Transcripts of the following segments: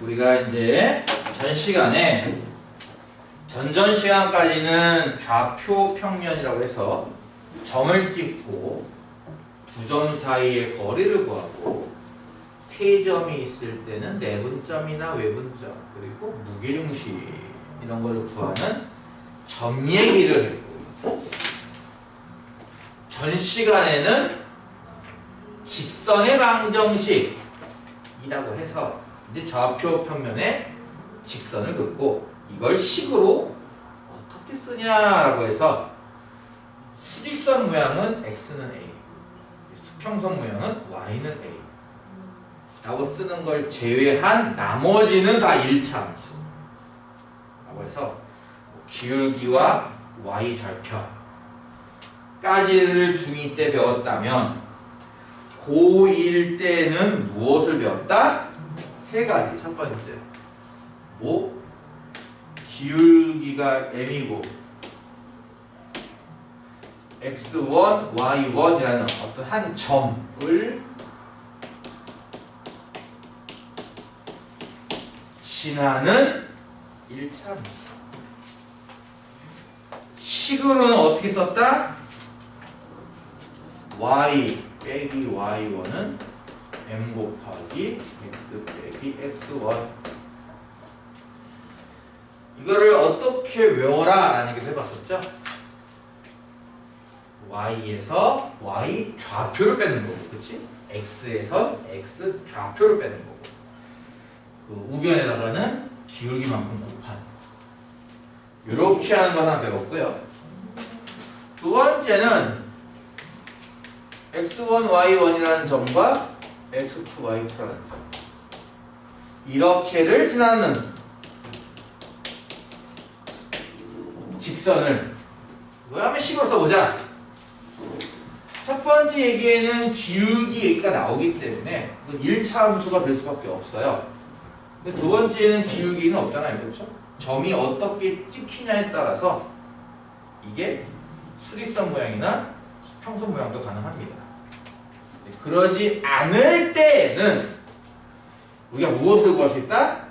우리가 이제 전 시간에 전전 시간까지는 좌표 평면이라고 해서 점을 찍고 두 점 사이의 거리를 구하고 세 점이 있을 때는 내분점이나 외분점 그리고 무게중심 이런 걸 구하는 점 얘기를 했고 전 시간에는 직선의 방정식이라고 해서 이제 좌표 평면에 직선을 긋고 이걸 식으로 어떻게 쓰냐라고 해서 수직선 모양은 x는 a, 수평선 모양은 y는 a 라고 쓰는 걸 제외한 나머지는 다 1차 함수 라고 해서 기울기와 y 절편까지를 중2 때 배웠다면 고1 때는 무엇을 배웠다? 세 가지. 첫 번째, 기울기가 m이고 x1, y1이라는 어떤 한 점을 지나는 1차 함수. 식으로는 어떻게 썼다? y 빼기 y1은 m 곱하기 x 빼기 x1. 이거를 어떻게 외워라 라는 얘기를 해봤었죠? y에서 y 좌표를 빼는 거고, 그치? x에서 x 좌표를 빼는 거고, 그 우변에다가는 기울기만큼 곱하는, 이렇게 하는 거 하나 배웠고요. 두 번째는 x1, y1이라는 점과 x2, y2라는 점, 이렇게를 지나는 직선을 뭐 하면 식으로 써보자. 첫 번째 얘기에는 기울기 얘기가 나오기 때문에 1차 함수가 될 수밖에 없어요. 근데 두 번째는 기울기는 없잖아요, 그렇죠? 점이 어떻게 찍히냐에 따라서 이게 수직선 모양이나 수평선 모양도 가능합니다. 그러지 않을 때에는 우리가 무엇을 구할 수 있다?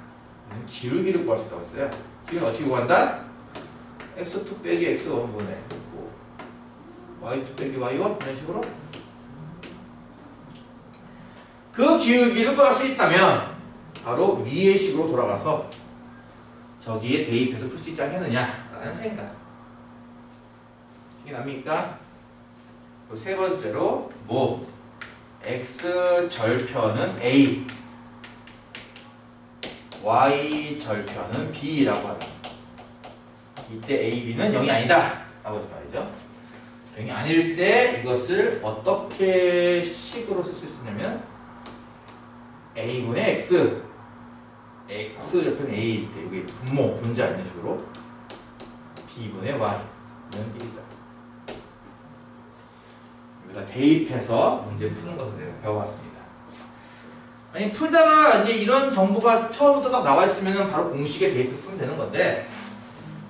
기울기를 구할 수 있다고 했어요. 기울기는 어떻게 구한다? x2 빼기 x1분의 y2 빼기 y1 이런 식으로 그 기울기를 구할 수 있다면 바로 위의 식으로 돌아가서 저기에 대입해서 풀 수 있지 않겠느냐라는 생각. 이게 납니까? 세 번째로 x 절편은 a, y 절편은 b라고 하다. 이때 a, b는 0이 아니다 라고 해서 말이죠. 0이 아닐 때 이것을 어떻게 식으로 쓸 수 있었냐면 a분의 x, x 절편 a일 때 이게 분모, 분자 이런 식으로 b분의 y는 1이다. 여기다 대입해서 문제 푸는 것을 내가 배워봤습니다. 아니 풀다가 이제 이런 정보가 처음부터 딱 나와 있으면 바로 공식에 대입해 풀면 되는 건데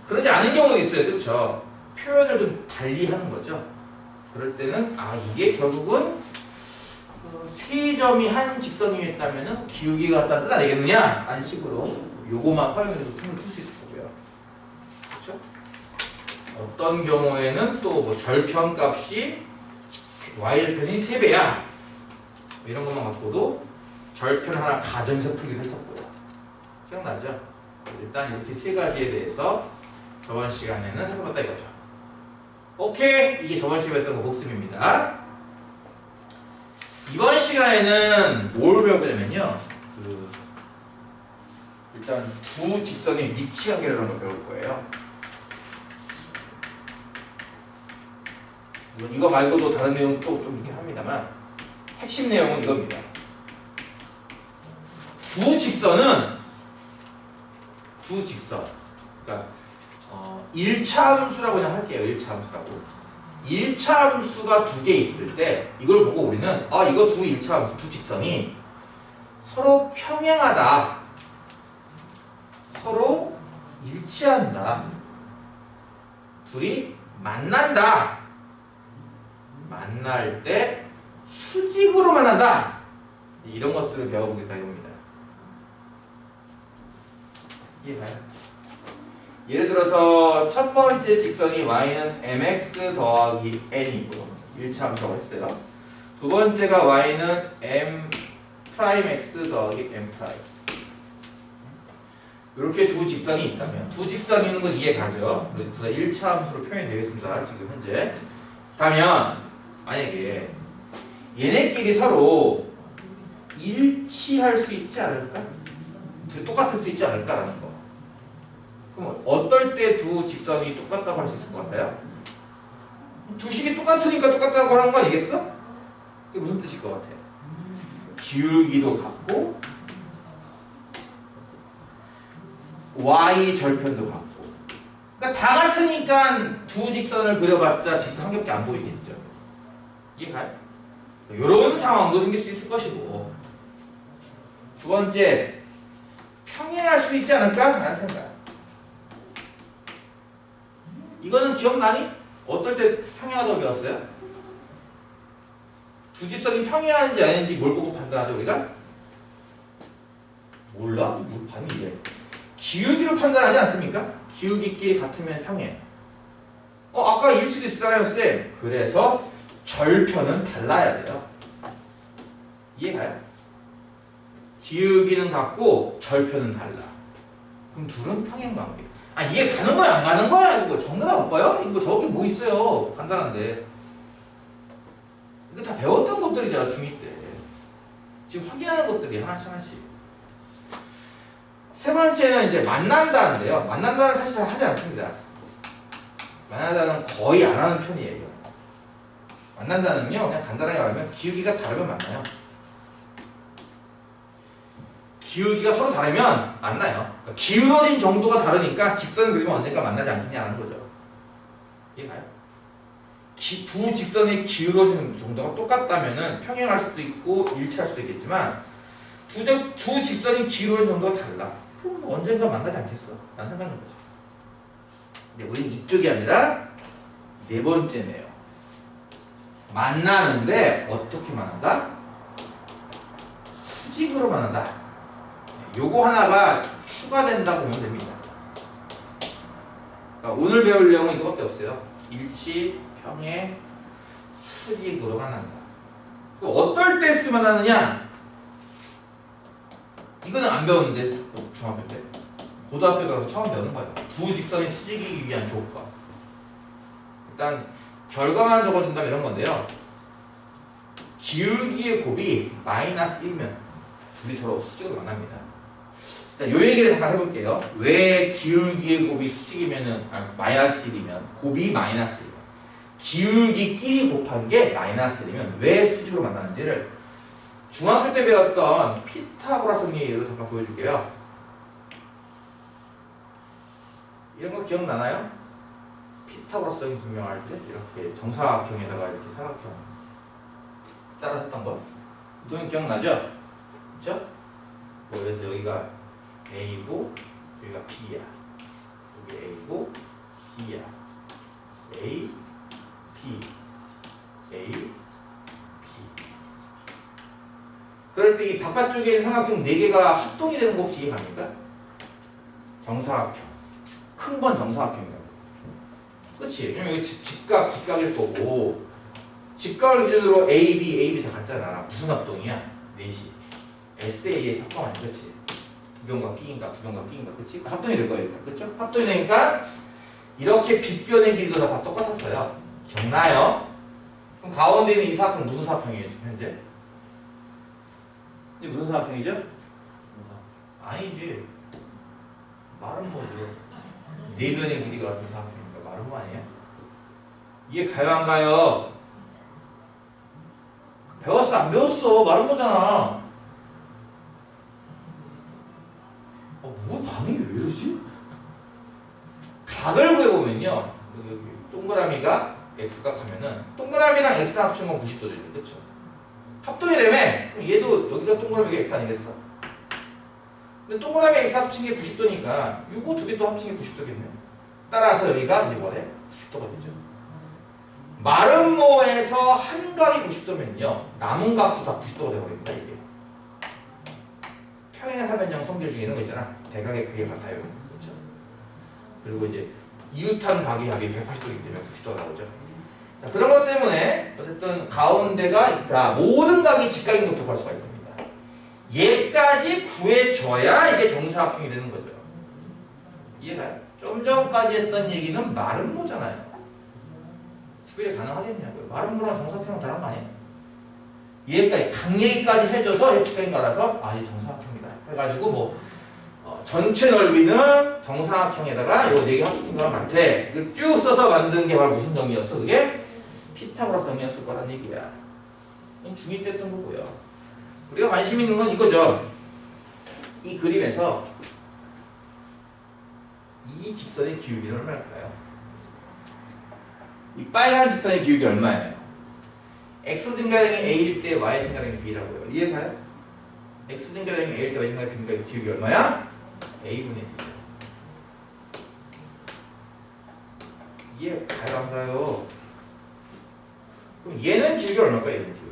그러지 않은 경우도 있어요, 그렇죠? 표현을 좀 달리 하는 거죠. 그럴 때는 이게 결국은 세 점이 한 직선 위에 있다면 기울기가 갖다 뜯어내겠느냐? 라는 식으로 요거만 활용해서 춤을 풀 수 있을 거고요. 그렇죠? 어떤 경우에는 또 뭐 절편값이 y절편이 3배야. 이런 것만 갖고도 절편 하나 가정해서 풀기도 했었고요. 기억나죠? 일단 이렇게 세 가지에 대해서 저번 시간에는 살펴봤다 이거죠. 오케이! 이게 저번 시간에 했던 거 복습입니다. 이번 시간에는 뭘 배울 거냐면요. 일단 두 직선의 위치관계라는 걸 배울 거예요. 이거 말고도 다른 내용도 좀 있긴 합니다만 핵심 내용은 이겁니다. 두 직선 그러니까 1차 함수라고 그냥 할게요. 1차 함수라고. 1차 함수가 두 개 있을 때 이걸 보고 우리는 이거 두 1차 함수, 두 직선이 서로 평행하다, 서로 일치한다, 둘이 만난다, 만날 때 수직으로 만난다, 이런 것들을 배워보겠다 이겁니다. 이해가요? 예를 들어서 첫 번째 직선이 y는 mx 더하기 n이고 1차 함수라고 했어요. 두 번째가 y는 m 프라임 x 더하기 m 프라임. 이렇게 두 직선이 있다면 두 직선이 있는 건 이해가죠? 둘 다 1차 함수로 표현이 되겠습니다. 지금 현재. 그러면 만약에 얘네끼리 서로 일치할 수 있지 않을까? 똑같을 수 있지 않을까라는 거. 그럼 어떨 때 두 직선이 똑같다고 할 수 있을 것 같아요? 두 식이 똑같으니까 똑같다고 하는 거 아니겠어? 그게 무슨 뜻일 것 같아요? 기울기도 같고 y 절편도 같고 그러니까 다 같으니까 두 직선을 그려봤자 직선 한 겹밖에 안 보이겠죠. 이해가요? 이런 상황도 생길 수 있을 것이고 두 번째 평행할 수 있지 않을까? 라는 생각. 이거는 기억나니? 어떨 때 평행하다고 배웠어요? 두 직선이 평행하는지 아닌지 뭘 보고 판단하죠 우리가? 몰라? 뭘 반이 이래. 기울기로 판단하지 않습니까? 기울기끼리 같으면 평행. 아까 일치도 있었잖아요 쌤. 그래서 절편은 달라야 돼요. 이해가요? 기울기는 같고 절편은 달라. 그럼 둘은 평행관계. 이해 가는 거야 안 가는 거야? 이거 정답 못 봐요? 이거 저기 뭐 있어요? 간단한데. 이거 다 배웠던 것들이잖아 중2 때. 지금 확인하는 것들이 하나씩 하나씩. 세 번째는 이제 만난다는데요. 만난다는 사실 잘 하지 않습니다. 만난다는 거의 안 하는 편이에요. 만난다는요 그냥 간단하게 말하면 기울기가 다르면 만나요. 기울기가 서로 다르면 만나요. 그러니까 기울어진 정도가 다르니까 직선을 그리면 언젠가 만나지 않겠냐는 거죠. 이해가요? 두 직선의 기울어지는 정도가 똑같다면 평행할 수도 있고 일치할 수도 있겠지만 두 직선이 기울어진 정도가 달라. 그럼 언젠가 만나지 않겠어? 라는 생각인 거죠. 근데 우린 이쪽이 아니라 네 번째네요. 만나는데 어떻게 만난다? 수직으로 만난다. 요거 하나가 추가된다고 보면 됩니다. 그러니까 오늘 배울 내용은 이거밖에 없어요. 일치, 평행, 수직으로 만난다. 그럼 어떨 때 쓰면 만나느냐? 이거는 안 배웠는데 중학교 때 고등학교 가서 처음 배우는 거예요. 두 직선이 수직이기 위한 조건. 일단 결과만 적어준다면 이런 건데요. 기울기의 곱이 마이너스 1면 둘이 서로 수직으로 만납니다. 자, 요 얘기를 잠깐 해볼게요. 왜 기울기의 곱이 수직이면은 마이너스 1이면 곱이 마이너스 1이면 기울기끼리 곱한 게 마이너스 1이면 왜 수직으로 만나는지를 중학교 때 배웠던 피타고라스 정리로 잠깐 보여줄게요. 이런 거 기억나나요? 피타고라스 정리 증명할 때 이렇게 정사각형에다가 이렇게 삼각형 따라서 했던 거. 동영 기억나죠? 그렇죠? 그래서 여기가 A고 여기가 B야. 여기 A고 B야. A, B, A, B. 그럴 때 이 바깥쪽에 있는 삼각형 4개가 합동이 되는 거 혹시 이해갑니까? 정사각형. 큰 건 정사각형이라고. 그치? 왜냐면 여기 직각일 거고 직각을 기준으로 A, B 다 같잖아. 무슨 합동이야? 4시. SA의 합동 아니야, 그치? 두 변과 끼인가, 그치? 합동이 될 거예요, 그쵸? 합동이 되니까 이렇게 빗변의 길이도 다 똑같았어요. 기억나요? 그럼 가운데 있는 이 사각형 무슨 사각형이에요, 지금 현재? 이게 무슨 사각형이죠? 아니지. 말은 뭐죠? 네 변의 길이가 같은 사각형이니까 말은 뭐 아니에요? 이게 가요, 안 가요? 배웠어, 안 배웠어? 말은 뭐잖아. 뭐 반응이 왜 이러지? 각을 구해보면요. 여기 동그라미가 x가 가면은 동그라미랑 x가 합치면 90도죠. 그쵸? 합동이라며? 그럼 얘도 여기가 동그라미가 x 아니겠어? 근데 동그라미 x 합친 게 90도니까 이거 두 개 또 합친 게 90도겠네. 따라서 여기가 이제 뭐래? 90도가 되죠. 마름모에서 한 각이 90도면요. 남은 각도 다 90도가 되어버립니다. 이게. 평행 사변형 성질 중에 이런 거 있잖아. 대각의 크기 같아요. 그렇죠? 그리고 이제 이웃한 각이 180도이기 때문에 90도가 나오죠. 자, 그런 것 때문에 어쨌든 가운데가 있다. 모든 각이 직각인 것도 볼 수가 있습니다. 얘까지 구해줘야 이게 정사각형이 되는 거죠. 이해가요? 좀 전까지 했던 얘기는 마름모잖아요. 구별이 가능하겠냐고요. 마름모랑 정사각형은 다른 거 아니에요? 얘까지 각 얘기까지 해줘서 직각인 거라서 아, 이 정사각형이다. 해가지고 뭐 전체 넓이는 정사각형에다가 요 4개 합친 거랑 같아. 이걸 쭉 써서 만든 게 바로 무슨 정의였어? 그게 피타고라스 정의였을 거란 얘기야. 이건 중2 때 했던 거고요. 우리가 관심 있는 건 이거죠. 이 그림에서 이 직선의 기울기는 얼마일까요? 이 빨간 직선의 기울기 얼마예요? x 증가량이 a일 때 y 증가량이 b라고요. 이해가요? x 증가량이 a일 때 y 증가량이 b니까 기울기 얼마야? a분의 b. 이해가요? 안 가요? 그럼 얘는 기울기 얼마일까요? 얘는 기울기.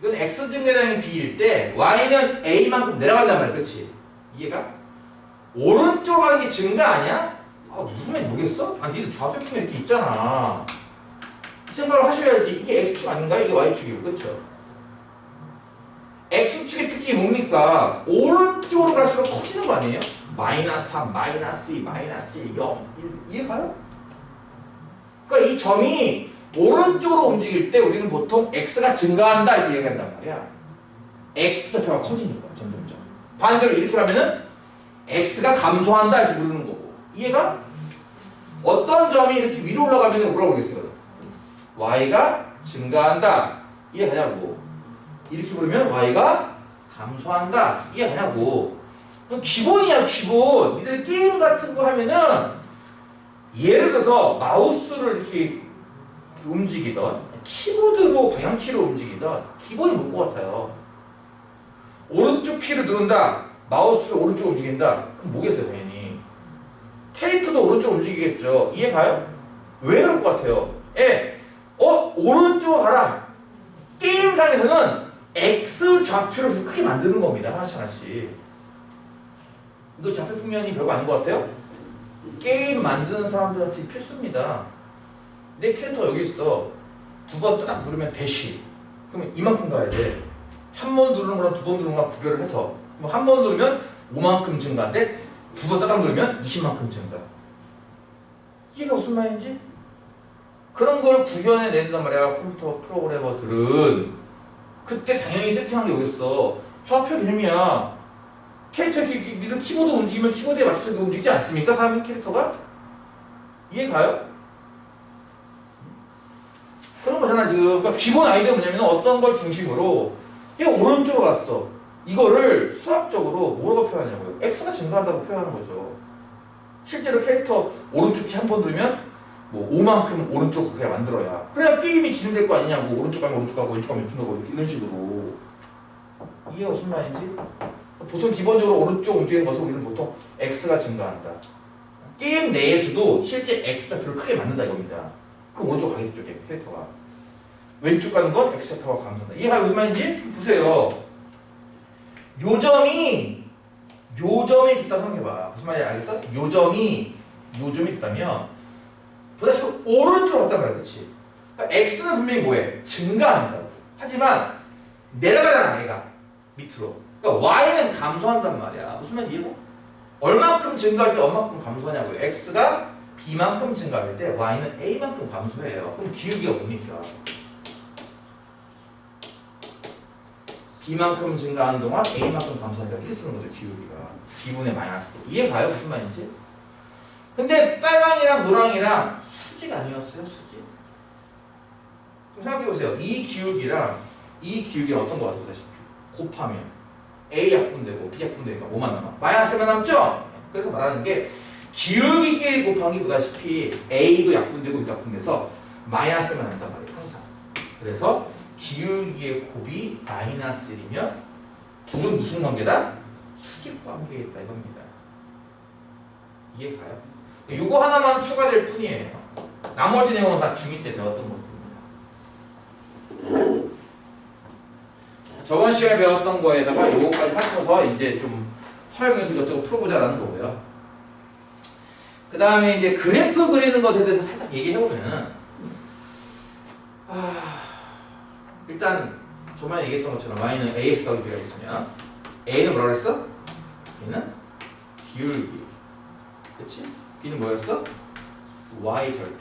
이건 x 증가량이 b일 때 y는 a만큼 내려간단 말이야. 그렇지? 이해가? 오른쪽 가는 게 증가 아니야? 아, 무슨 말인지 모르겠어? 아, 니들 좌표표면 이렇게 있잖아. 이 생각을 하셔야지. 이게 x축 아닌가? 이게 y축이고. 그렇죠? x축의 특징이 뭡니까? 오른쪽으로 갈수록 커지는 거 아니에요? 마이너스 3, 마이너스 2, 마이너스 1, 0, 1. 이해가요? 그러니까 이 점이 오른쪽으로 움직일 때 우리는 보통 x가 증가한다 이렇게 얘기한단 말이야. x좌표가 커지니까 점점점. 반대로 이렇게 하면은 x가 감소한다 이렇게 부르는 거고. 이해가? 어떤 점이 이렇게 위로 올라가면 뭐라고 그러겠어요? y가 증가한다. 이해가냐고. 이렇게 부르면 y가 감소한다. 이해가냐고. 기본이야 기본. 니들 게임 같은 거 하면은 예를 들어서 마우스를 이렇게 움직이던 키보드로 방향키로 움직이던 기본이 뭘 것 같아요? 오른쪽 키를 누른다. 마우스를 오른쪽 움직인다. 그럼 뭐겠어요 당연히? 캐릭터도 오른쪽 움직이겠죠. 이해가요? 왜 그럴 것 같아요? 오른쪽 가라. 게임상에서는 X 좌표를 크게 만드는 겁니다. 하나씩 하나씩. 이거 좌표 평면이 별거 아닌 것 같아요? 게임 만드는 사람들한테 필수입니다. 내 캐릭터 여기 있어. 2번 딱 누르면 대시. 그러면 이만큼 가야 돼. 한 번 누르는 거랑 2번 누르는 거랑 구별을 해서. 한 번 누르면 5만큼 증가인데 2번 딱 누르면 20만큼 증가. 이해가 무슨 말인지? 그런 걸 구현해 낸단 말이야. 컴퓨터 프로그래머들은. 그때 당연히 세팅한 게 오겠어. 좌표 개념이야. 캐릭터 니들 키보드 움직이면 키보드에 맞춰서 움직이지 않습니까? 사람 캐릭터가? 이해가요? 그런 거잖아 지금. 그러니까 기본 아이디어는 뭐냐면 어떤 걸 중심으로 얘 오른쪽으로 갔어. 이거를 수학적으로 뭐라고 표현하냐고요? x가 증가한다고 표현하는 거죠. 실제로 캐릭터 오른쪽 키 한 번 누르면 뭐 5만큼 오른쪽 그냥 만들어야 그래야 게임이 진행될 거 아니냐고. 오른쪽 가면 오른쪽 가고 왼쪽 가면 왼쪽 가고 이런 식으로. 이해가 무슨 말인지? 보통 기본적으로 오른쪽 움직이는 것을 우리는 보통 x가 증가한다. 게임 내에서도 실제 x좌표를 크게 만든다 이겁니다. 그럼 오른쪽 가겠죠 캐릭터가. 왼쪽 가는 건 x좌표가 감소한다. 이해가 무슨 말인지? 보세요. 요점이 있다 생각해봐. 무슨 말인지 알겠어? 요점이 있다면 보다시피 오른쪽으로 갔단 말이야. 그렇지? 그러니까 x는 분명히 뭐해? 증가한다고. 하지만 내려가잖아 얘가 밑으로. 그러니까 y는 감소한단 말이야. 무슨 말인지 이해가? 얼만큼 증가할 때 얼만큼 감소하냐고요. x가 b만큼 증가할 때 y는 a만큼 감소해요. 그럼 기울기가 뭡니까? b만큼 증가하는 동안 a만큼 감소하니까 이렇게 쓰는 거죠. 기울기가. b분의 마이너스. 이해가요? 무슨 말인지? 근데 빨강이랑 노랑이랑 수지가 아니었어요. 수지. 좀 생각해보세요. 이 기울기랑 이 기울기랑 어떤 거 같습니다. 곱하면 a 약분되고 b 약분되니까 뭐만 남아? 마이너스가 남죠? 그래서 말하는 게 기울기끼리 곱한 게 보다시피 a도 약분되고 b도 약분돼서 마이너스만 난단 말이에요. 항상. 그래서 기울기의 곱이 마이너스 1이면 둘은 무슨 관계다? 수직 관계에 있다 이겁니다. 이해가요? 이거 하나만 추가될 뿐이에요. 나머지 내용은 다 중2 때 배웠던 것들입니다. 저번 시간에 배웠던 거에다가 요거까지 합쳐서 이제 좀 활용해서 이것저것 풀어보자라는 거고요. 그 다음에 이제 그래프 그리는 것에 대해서 살짝 얘기해보면, 일단 저번에 얘기했던 것처럼 y는 ax 더하기 b가 있으면 a는 뭐라고 했어? b는 기울기, 그치? b는 뭐였어? y 절편.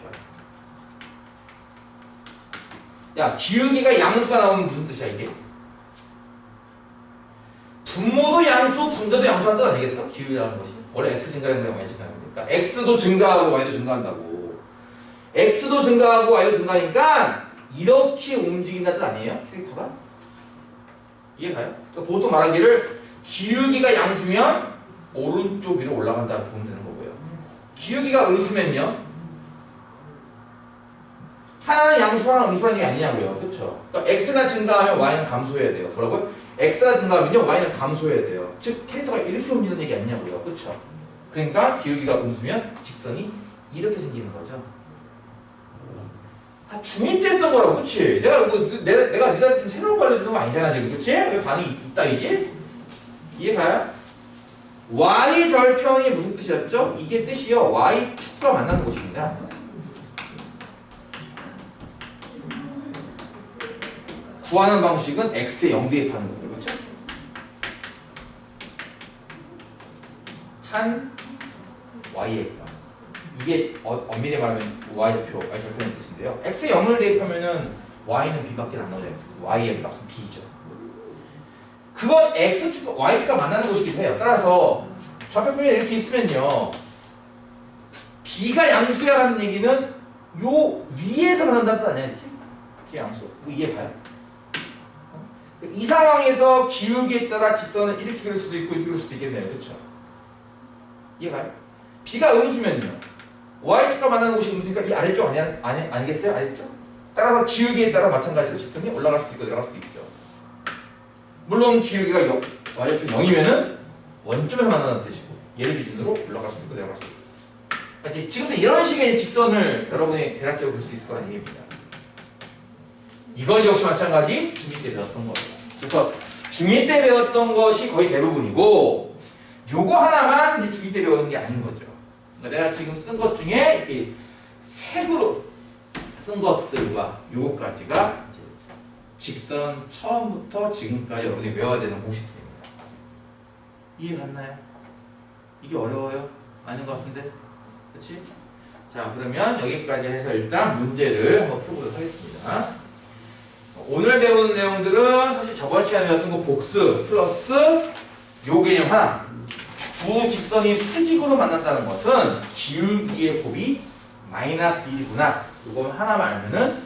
야, 기울기가 양수가 나오면 무슨 뜻이야 이게? 분모도 양수, 분자도 양수라는 뜻 아니겠어? 기울기라는 것이 원래 x 증가하는 거야, y 증가하는 거니까 x도 증가하고 y도 증가한다고. x도 증가하고 y도 증가하니까 이렇게 움직인다는 뜻 아니에요? 캐릭터가? 이해가요? 그러니까 보통 말하기를 기울기가 양수면 오른쪽 위로 올라간다 보면 되는 거고요. 기울기가 음수면요, 하나는 양수, 하나는 음수라는 게 아니냐고요. 그쵸? 그러니까 x가 증가하면 y는 감소해야 돼요. 뭐라고요? x가 증가하면요 y는 감소해야 돼요. 즉 캐릭터가 이렇게 움직이는 얘기 아니냐고요. 그쵸? 그러니까 기울기가 음수면 직선이 이렇게 생기는 거죠. 다 중2 때 했던 거라고. 그치? 내가 니가 좀 새로운 거 알려주는 거 아니잖아 지금. 그치? 왜 반응이 있다 이지? 이해가요? y 절편이 무슨 뜻이었죠? 이게 뜻이요, y 축과 만나는 곳입니다. 구하는 방식은 x에 0 대입하는 거예요. 그렇죠? 한 y의 값. 이게 엄밀히 말하면 y표, y절편의 뜻인데요. x에 0을 대입하면은 y는 b밖에 안 나오잖아요. y의 값은 b죠. 그건 x축과 y축과 만나는 곳이기도 해요. 따라서 좌표표에 이렇게 있으면요, b가 양수야라는 얘기는 요 위에서 만난다는 뜻 아니야? 이렇게 양수. 이해가요? 이 상황에서 기울기에 따라 직선을 이렇게 그릴 수도 있고 이렇게 그릴 수도 있겠네요. 그렇죠? 이해가요? b가 음수면요, y축과 만나는 곳이 음수니까 이 아래쪽 아니겠어요? 아래쪽? 따라서 기울기에 따라 마찬가지로 직선이 올라갈 수도 있고 내려갈 수도 있죠. 물론 기울기가 y축 0이면은 원점에서 만나는 뜻이고 얘를 기준으로 올라갈 수도 있고 내려갈 수도 있고. 그러니까 지금도 이런 식의 직선을 여러분이 대략적으로 볼 수 있을 거라는 얘기입니다. 이건 역시 마찬가지 중2 때 배웠던 거예요. 그래서 중2 때 배웠던 것이 거의 대부분이고, 요거 하나만 중2 때 배우는 게 아닌 거죠. 내가 지금 쓴 것 중에 이렇게 색으로 쓴 것들과 요거까지가 직선 처음부터 지금까지 여러분이 외워야 되는 공식들입니다. 이해 갔나요? 이게 어려워요? 아닌 것 같은데? 그치? 자, 그러면 여기까지 해서 일단 문제를 한번 풀어보도록 하겠습니다. 오늘 배운 내용들은 사실 저번 시간에 배웠던 거 복습 플러스 요 개념 하나. 두 직선이 수직으로 만난다는 것은 기울기의 곱이 마이너스 1이구나. 이거 하나만 알면은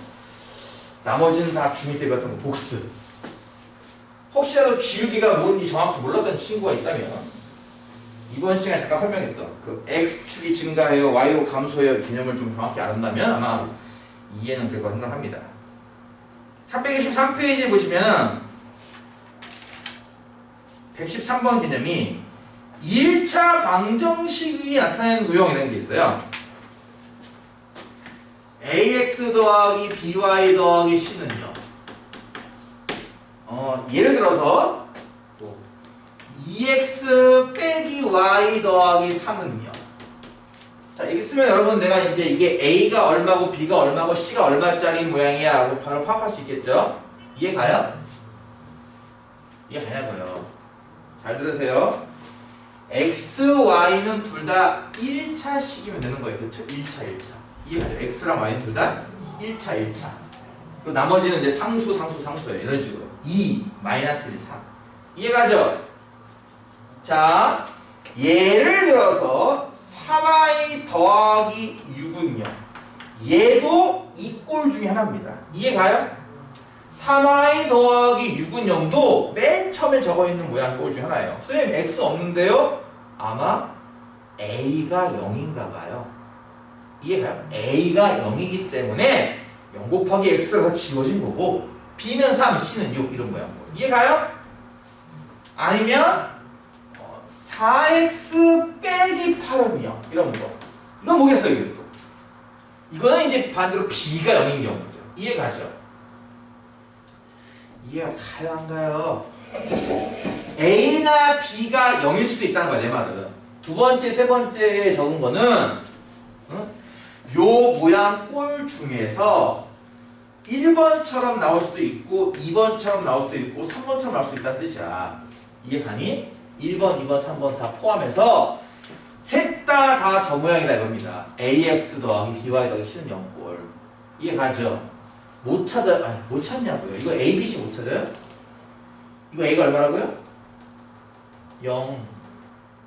나머지는 다 중2 때 배웠던 거 복습. 혹시라도 기울기가 뭔지 정확히 몰랐던 친구가 있다면 이번 시간에 잠깐 설명했던 그 x축이 증가해요, y로 감소해요 개념을 좀 정확히 알았다면 아마 이해는 될 거라 생각합니다. 323페이지에 보시면 113번 개념이 1차 방정식이 나타내는 도형이라는 게 있어요. ax 더하기 by 더하기 c는요, 예를 들어서 2x 빼기 y 더하기 3은요. 자, 이렇게 쓰면 여러분 내가 이제 이게 a가 얼마고 b가 얼마고 c가 얼마짜리인 모양이야 라고 바로 파악할 수 있겠죠? 이해가요? 이해가냐고요? 잘 들으세요. x, y는 둘 다 1차식이면 되는 거예요. 그렇죠? 1차. 이해가죠? x랑 y는 둘 다 1차. 그리고 나머지는 이제 상수예요. 이런 식으로 2, 마이너스 1, 3. 이해가죠? 자, 예를 들어서 3i 더하기 6은요, 얘도 이 꼴 중에 하나입니다. 이해가요? 3i 더하기 6은 0도 맨 처음에 적어있는 모양 꼴 중에 하나예요. 선생님 x 없는데요? 아마 a가 0인가 봐요. 이해가요? a가 0이기 때문에 0 곱하기 x가 지워진 거고 b는 3, c는 6 이런 모양. 이해가요? 아니면 4x 빼기 8은 0 이런 거. 이건 뭐겠어요? 이게 또 이거는 이제 반대로 b가 0인 경우죠. 이해가죠? 이해가 가요 안 가요? A나 B가 0일 수도 있다는 거야 내 말은. 두 번째 세 번째에 적은 거는 요 모양 꼴 중에서 1번처럼 나올 수도 있고 2번처럼 나올 수도 있고 3번처럼 나올 수도 있다는 뜻이야. 이해 가니? 1번, 2번, 3번 다 포함해서 셋 다 저 모양이다 이겁니다. AX 더하기 BY 더하기 C는 0꼴. 이해 가죠? 못 찾냐고요. 이거 A, B, C 못 찾아요? 이거 A가 얼마라고요? 0.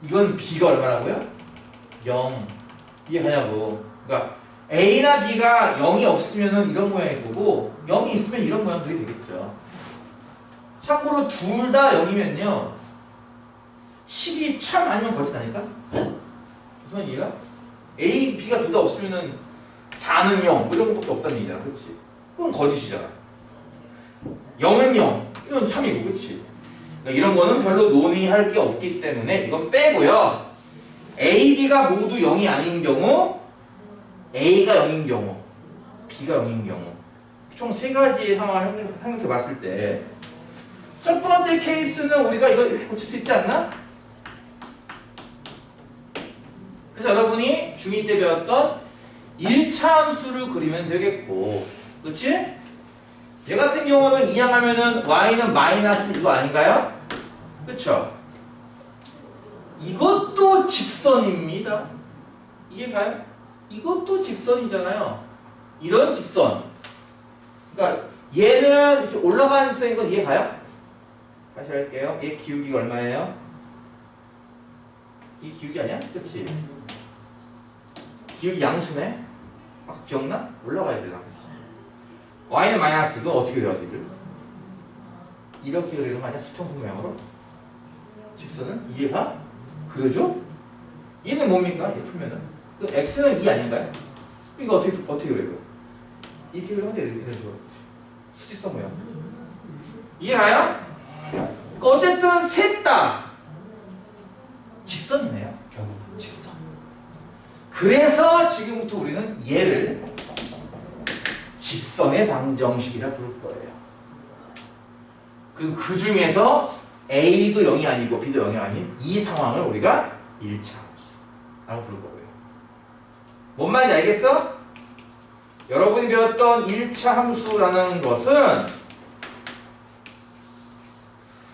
이건 B가 얼마라고요? 0. 이해 가냐고. 그러니까 A나 B가 0이 없으면 이런 모양일 거고 0이 있으면 이런 모양들이 되겠죠. 참고로 둘 다 0이면요 10이 참 아니면 거짓다니까? 무슨 얘기가? A, B가 둘 다 없으면 4는 0 이런 것밖에 없다는 얘기잖아. 그렇지? 그건 거짓이잖아. 0은 0 이건 참이고 그렇지? 그러니까 이런 거는 별로 논의할 게 없기 때문에 이건 빼고요. A, B가 모두 0이 아닌 경우 A가 0인 경우 B가 0인 경우 총 세 가지 상황을 생각해 봤을 때 첫 번째 케이스는 우리가 이거 이렇게 고칠 수 있지 않나? 그래서 여러분이 중2 때 배웠던 1차 함수를 그리면 되겠고 그렇지? 얘 같은 경우는 이항하면은 y는 마이너스 이거 아닌가요? 그쵸? 이것도 직선입니다. 이해가요? 이것도 직선이잖아요. 이런 직선. 그러니까 얘는 이렇게 올라가는 직선인 건 이해가요? 다시 할게요. 얘 기울기가 얼마예요? 이 기울기 아니야? 그치? 기울기 양수네? 아, 기억나? 올라가야 되나? y는 마이너스. 그건 어떻게 돼요, 니들? 이렇게 그리는 거 아니야? 수평선 모양으로? 직선은? 이해가? 그러죠? 얘는 뭡니까? 얘 풀면은. 그 x는 2 아닌가요? 이거 어떻게 그래요? 이렇게 그리면 이런 식으로. 수직선 모양. 이해가요? 그러니까 어쨌든 셋 다 직선이네요. 결국 직선. 그래서 지금부터 우리는 얘를 직선의 방정식이라 부를 거예요. 그리고 그 중에서 A도 0이 아니고 B도 0이 아닌 이 상황을 우리가 1차 함수라고 부를 거고요. 뭔 말인지 알겠어? 여러분이 배웠던 1차 함수라는 것은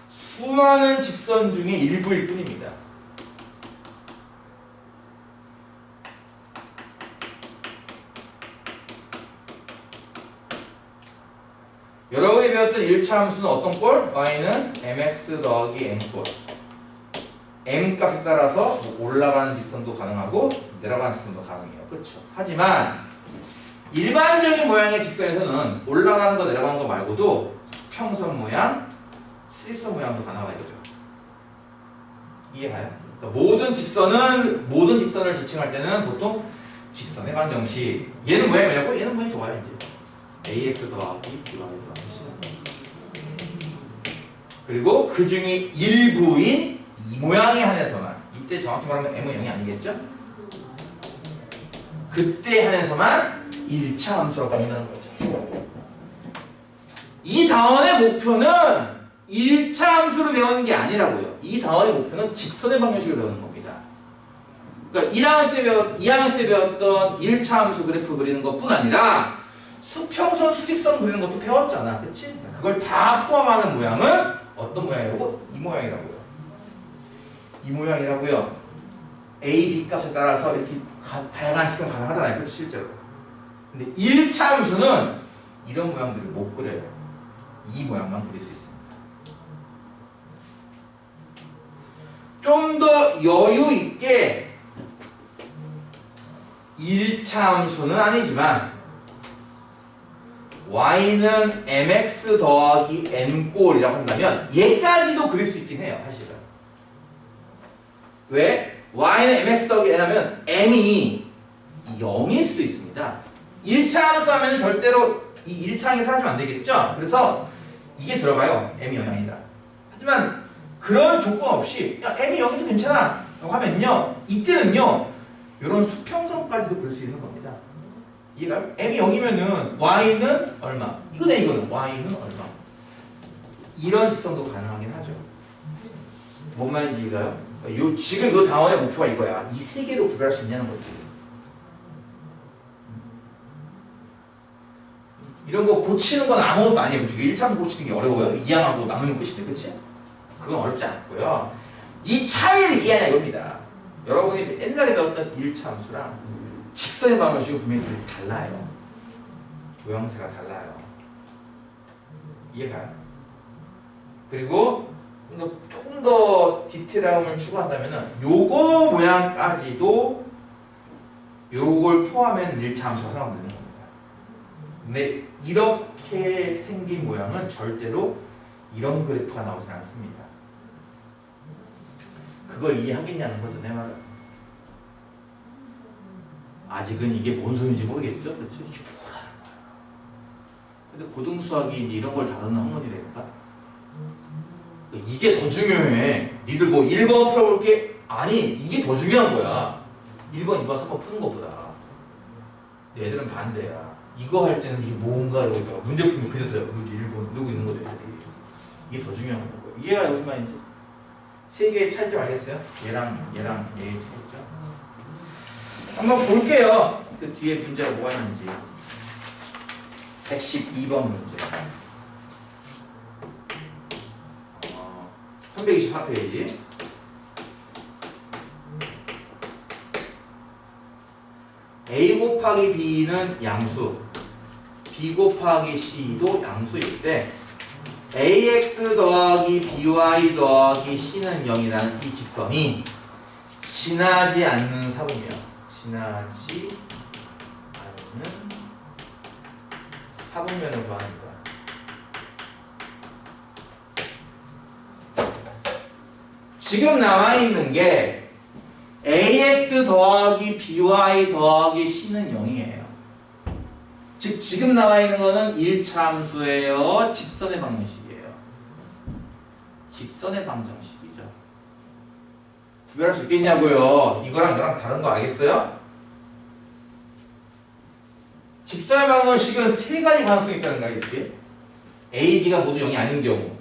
수많은 직선 중에 일부일 뿐입니다. 여러분이 배웠던 1차 함수는 어떤 꼴? y는 mx 더하기 n꼴. m 값에 따라서 올라가는 직선도 가능하고 내려가는 직선도 가능해요. 그렇죠? 하지만 일반적인 모양의 직선에서는 올라가는 거 내려가는 거 말고도 수평선 모양, 수직선 모양도 가능하다 이거죠. 이해가요? 그러니까 모든 직선을 지칭할 때는 보통 직선의 방정식. 얘는 모양이 뭐냐고? 얘는 모양이 좋아요 이제. ax 더하기 by 더하기 c는. 그리고 그 중에 일부인 이 모양에 한해서만, 이때 정확히 말하면 m은 0이 아니겠죠? 그때 한해서만 1차 함수라고 한다는 거죠. 이 다원의 목표는 1차 함수를 배우는 게 아니라고요. 이 다원의 목표는 직선의 방정식을 배우는 겁니다. 그러니까 2학년 때 배웠던 1차 함수 그래프 그리는 것뿐 아니라 수평선, 수직선 그리는 것도 배웠잖아. 그치? 그걸 다 포함하는 모양은 어떤 모양이라고? 이 모양이라고요. 이 모양이라고요. A, B 값에 따라서 이렇게 다양한 직선 가능하잖아요. 그치? 실제로. 근데 1차 함수는 이런 모양들을 못 그려요. 이 모양만 그릴 수 있습니다. 좀 더 여유 있게 1차 함수는 아니지만 y는 mx 더하기 n꼴이라고 한다면 얘까지도 그릴 수 있긴 해요. 사실은. 왜? y는 mx 더하기 n 하면 m이 0일 수도 있습니다. 1차 함수 하면 절대로 이 1차항이 사라지면 안 되겠죠? 그래서 이게 들어가요. m이 0이 아니다. 하지만 그런 조건 없이 야 m이 0이도 괜찮아 라고 하면요, 이때는요 이런 수평선까지도 그릴 수 있는 겁니다. 이해가요? m이 0이면은 y는 얼마? 이거네. 이거는 y는 얼마? 이런 직선도 가능하긴 하죠. 뭔 말인지 이해가요? 지금 이 단원의 목표가 이거야. 이 세 개로 구별할 수 있냐는 거지. 이런 거 고치는 건 아무것도 아니에요. 1차함수 고치는 게 어려워요. 이항하고 나누면 끝인데, 그치? 그건 어렵지 않고요. 이 차이를 이해하냐 이겁니다. 여러분이 옛날에 배웠던 1차함수랑 직선의 방정식은 분명히 달라요. 모양새가 달라요. 이해가요? 그리고 조금 더 디테일함을 추구한다면 요거 모양까지도 요걸 포함한 1차함수가 사용되는 겁니다. 근데 이렇게 생긴 모양은 절대로 이런 그래프가 나오진 않습니다. 그걸 이해하겠냐는 거죠, 내 말은. 아직은 이게 뭔 소리인지 모르겠죠? 그렇죠? 이게 뭐라는 거야. 근데 고등수학이 이제 이런 걸 다루는 학문이라니까? 이게 더 중요해. 니들 뭐 1번 풀어볼게? 아니, 이게 더 중요한 거야. 1번, 2번, 3번 푸는 것보다. 얘들은 반대야. 이거 할 때는 이게 뭔가 이러고 문제풀이 그려서요. 누구 1번, 누구 있는 거죠. 이게 더 중요한 거고요. 이해가 무슨 말인지? 세 개의 차이점 알겠어요? 얘랑 얘의 차이점. 한번 볼게요. 그 뒤에 문제가 뭐가 있는지. 112번 문제. 324페이지. A 곱하기 B는 양수, B 곱하기 C도 양수일 때 AX 더하기 BY 더하기 C는 0이라는 이 직선이 지나지 않는 사분면, 지나지 않는 사분면을 구하는 거야. 지금 나와 있는 게 AX 더하기 BY 더하기 C는 0이에요. 즉 지금 나와 있는 거는 1차 함수예요. 직선의 방정식이에요. 직선의 방정식이죠. 구별할 수 있겠냐고요. 이거랑 이거랑 다른 거 알겠어요? 직선의 방정식은 세 가지 가능성이 있다는 거 알겠지? A, B가 모두 0이 아닌 경우,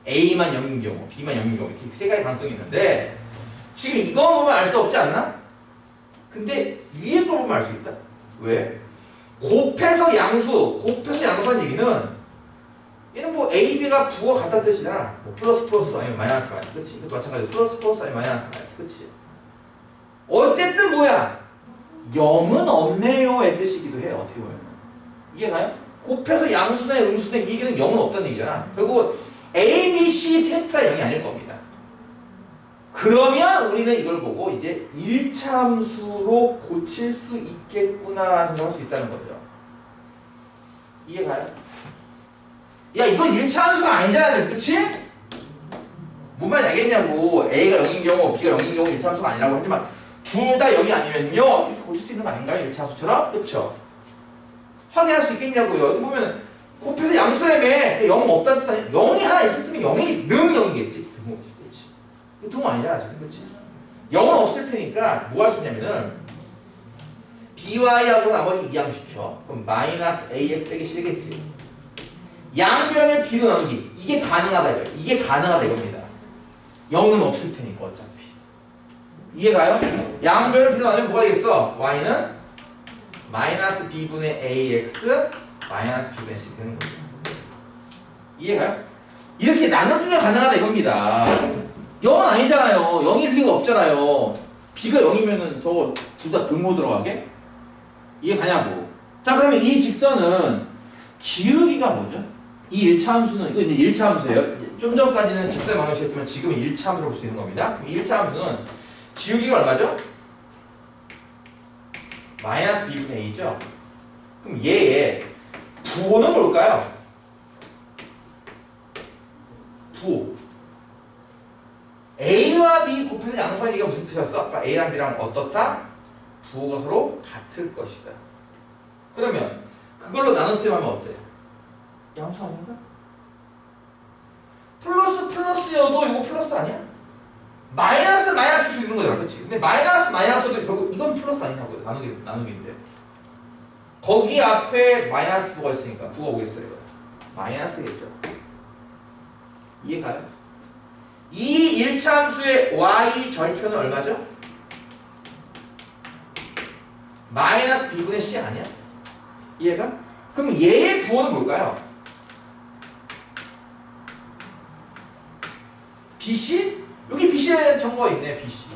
A만 0인 경우, B만 0인 경우 이렇게 세 가지 가능성이 있는데 지금 이거만 보면 알 수 없지 않나? 근데 위에 걸 보면 알 수 있다. 왜? 곱해서 양수하는 얘기는 얘는 뭐 A, B가 부호가 같다는 뜻이잖아. 뭐 플러스 아니면 마이너스, 그치? 이것도 마찬가지로 플러스 아니면 마이너스, 그치? 어쨌든 뭐야? 0은 없네요의 뜻이기도 해요. 어떻게 보면. 이해가요? 곱해서 양수나 음수나 이 얘기는 0은 없다는 얘기잖아. 결국 A, B, C 셋 다 0이 아닐 겁니다. 그러면 우리는 이걸 보고 이제 1차 함수로 고칠 수 있겠구나라는 생각을 할 수 있다는 거죠. 이해가요? 야, 이건 1차 함수가 아니잖아, 그치? 뭔 말인지 알겠냐고. A가 0인 경우, B가 0인 경우 1차 함수가 아니라고 하지만 둘 다 0이 아니면요 이렇게 고칠 수 있는 거 아닌가요? 1차 함수처럼? 그쵸? 확인할 수 있겠냐고요. 여기 보면 곱해서 양수라며 0 없다는 뜻 아니야? 0이 하나 있었으면 0이 능 0이겠지. 그 등 아니잖아 지금, 그치? 0은 없을 테니까 뭐 할 수 있냐면은 BY하고 나머지 이항시켜. 그럼 마이너스 AX 빼기 C 되겠지. 양변을 B로 나누기. 이게 가능하다 이거예요. 이게 가능하다 이겁니다. 0은 없을 테니까 어차피. 이해가요? 양변을 B로 나누면 뭐가 되겠어? Y는 마이너스 B분의 AX 마이너스 B분의 C 되는 거예요. 이해가요? 이렇게 나누기가 가능하다 이겁니다. 0은 아니잖아요. 0일 리가 없잖아요. B가 0이면은 저거 둘 다 등호 들어가게? 이해가냐고. 자, 그러면 이 직선은 기울기가 뭐죠? 이 1차 함수는, 이거 이제 1차 함수예요. 좀 전까지는 직선의 방정식이었지만 지금은 1차 함수로 볼 수 있는 겁니다. 1차 함수는 기울기가 얼마죠? 마이너스 B분의 A죠? 그럼 얘의 부호는 뭘까요? 부호. A와 B 곱해서 양수하는 얘기가 무슨 뜻이었어? 아까 A랑 B랑 어떻다? 부호가 서로 같을 것이다. 그러면 그걸로 나눠쓰면 하면 어때? 양수 아닌가? 플러스여도 이거 플러스 아니야? 마이너스일 수 있는 거잖아, 그치? 근데 마이너스도 결국 이건 플러스 아니냐고요. 나누기인데. 거기 앞에 마이너스 부호가 있으니까 부호가 오겠어요. 이거. 마이너스겠죠. 이해가요? 이 1차 함수의 y 절편은 얼마죠? 마이너스 b분의 c 아니야? 이해가? 그럼 얘의 부호는 뭘까요? bc? 여기 bc에 정보가 있네. bc.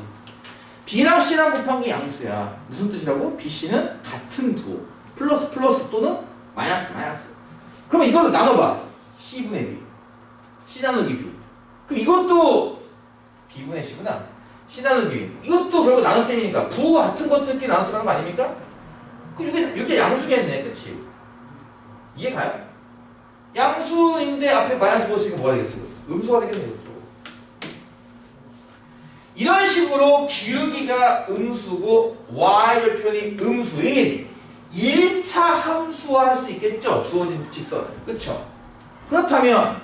b랑 c랑 곱한 게 양수야. 무슨 뜻이라고? bc는 같은 부호. 플러스 플러스 또는 마이너스 마이너스. 그럼 이걸로 나눠봐. c분의 b. c 나누기 b. 그럼 이것도 b분의 c구나. c 나누기 b. 이것도 결국 나눗셈이니까 부호 같은 것들끼리 나눠쓰라는 거 아닙니까? 그럼 이렇게 양수겠네. 그치? 이해가요? 양수인데 앞에 마이너스 붙으니까 뭐가 되겠어? 음수가 되겠네. 이것도. 이런 식으로 기울기가 음수고 y절편이 음수인 1차 함수화할 수 있겠죠? 주어진 직선. 그쵸? 그렇다면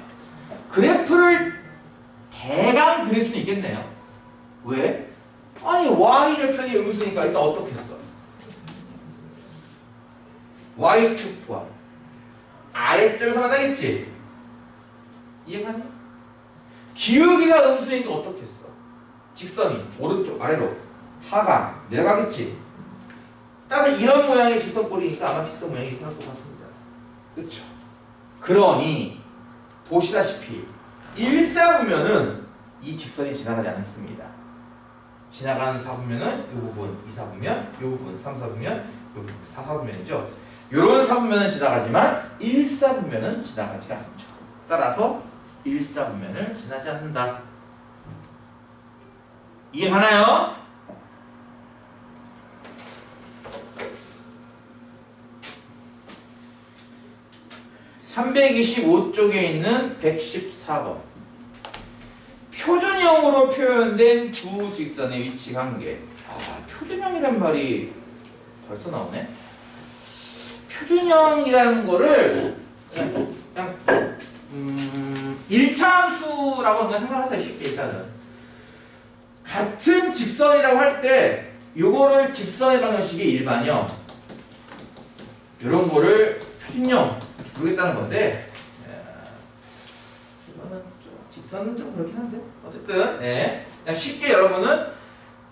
그래프를 대강 그릴 수는 있겠네요. 왜? 아니 y절편이 음수니까 일단 어떻게 했어? y축과 아래쪽에서 만나겠지? 이해가니? 기울기가 음수니까 어떻게 했어? 직선이 오른쪽 아래로 하강 내려가겠지? 따로 이런 모양의 직선꼴이니까 아마 직선 모양이 이렇게 할 것 같습니다. 그렇죠? 그러니 보시다시피 1사분면은 이 직선이 지나가지 않습니다. 지나가는 사분면은 이 부분, 2사분면, 이 부분, 3사분면, 이 부분, 4사분면이죠. 이런 사분면은 지나가지만 1사분면은 지나가지 않죠. 따라서 1사분면을 지나지 않는다. 이해가나요? (325쪽에) 있는 114번 표준형으로 표현된 두 직선의 위치 관계. 표준형이란 말이 벌써 나오네. 표준형이라는 거를 그냥 1차 함수라고 그냥 생각하세요. 쉽게 일단은 같은 직선이라고 할 때 요거를 직선의 방정식의 일반형 이런 거를 표준형 부르겠다는 건데 이거는 좀 직선은 좀 그렇긴 한데 어쨌든 네. 그냥 쉽게 여러분은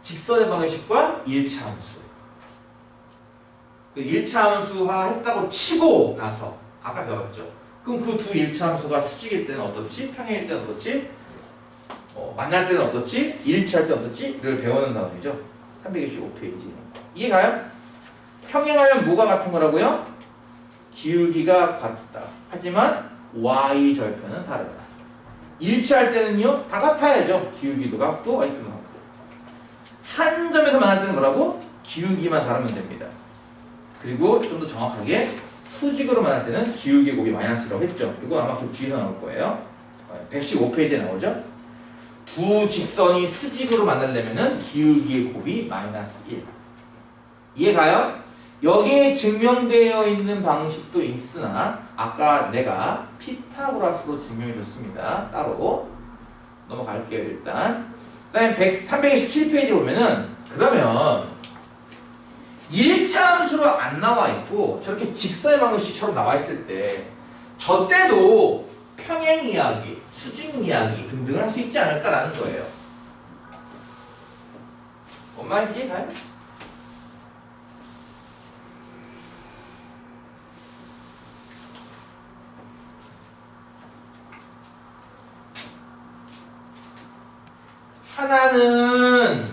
직선의 방정식과 1차 함수 그 1차 함수화 했다고 치고 나서 아까 배웠죠. 그럼 그 두 1차 함수가 수직일 때는 어떻지? 평행일 때는 어떻지? 만날 때는 어떻지? 일치할 때는 어떻지? 를 배우는 단원이죠. 325페이지. 이해가요? 평행하면 뭐가 같은 거라고요? 기울기가 같다. 하지만 y절편은 다르다. 일치할 때는요? 다 같아야죠. 기울기도 같고 y절편도 같고. 한 점에서 만날 때는 뭐라고? 기울기만 다르면 됩니다. 그리고 좀 더 정확하게 수직으로 만날 때는 기울기 곱이 마이너스라고 했죠. 이거 아마 그 뒤에서 나올 거예요. 115페이지에 나오죠. 두 직선이 수직으로 만나려면은 기울기의 곱이 마이너스 1. 이해가요? 여기에 증명되어 있는 방식도 있으나 아까 내가 피타고라스로 증명해 줬습니다. 따로 넘어갈게요. 일단 그 다음에 327페이지 보면은 그러면 1차 함수로 안 나와 있고 저렇게 직선의 방정식처럼 나와 있을 때 저 때도 평행 이야기, 수직 이야기 등등을 할 수 있지 않을까라는 거예요. 엄마 이해가요? 하나는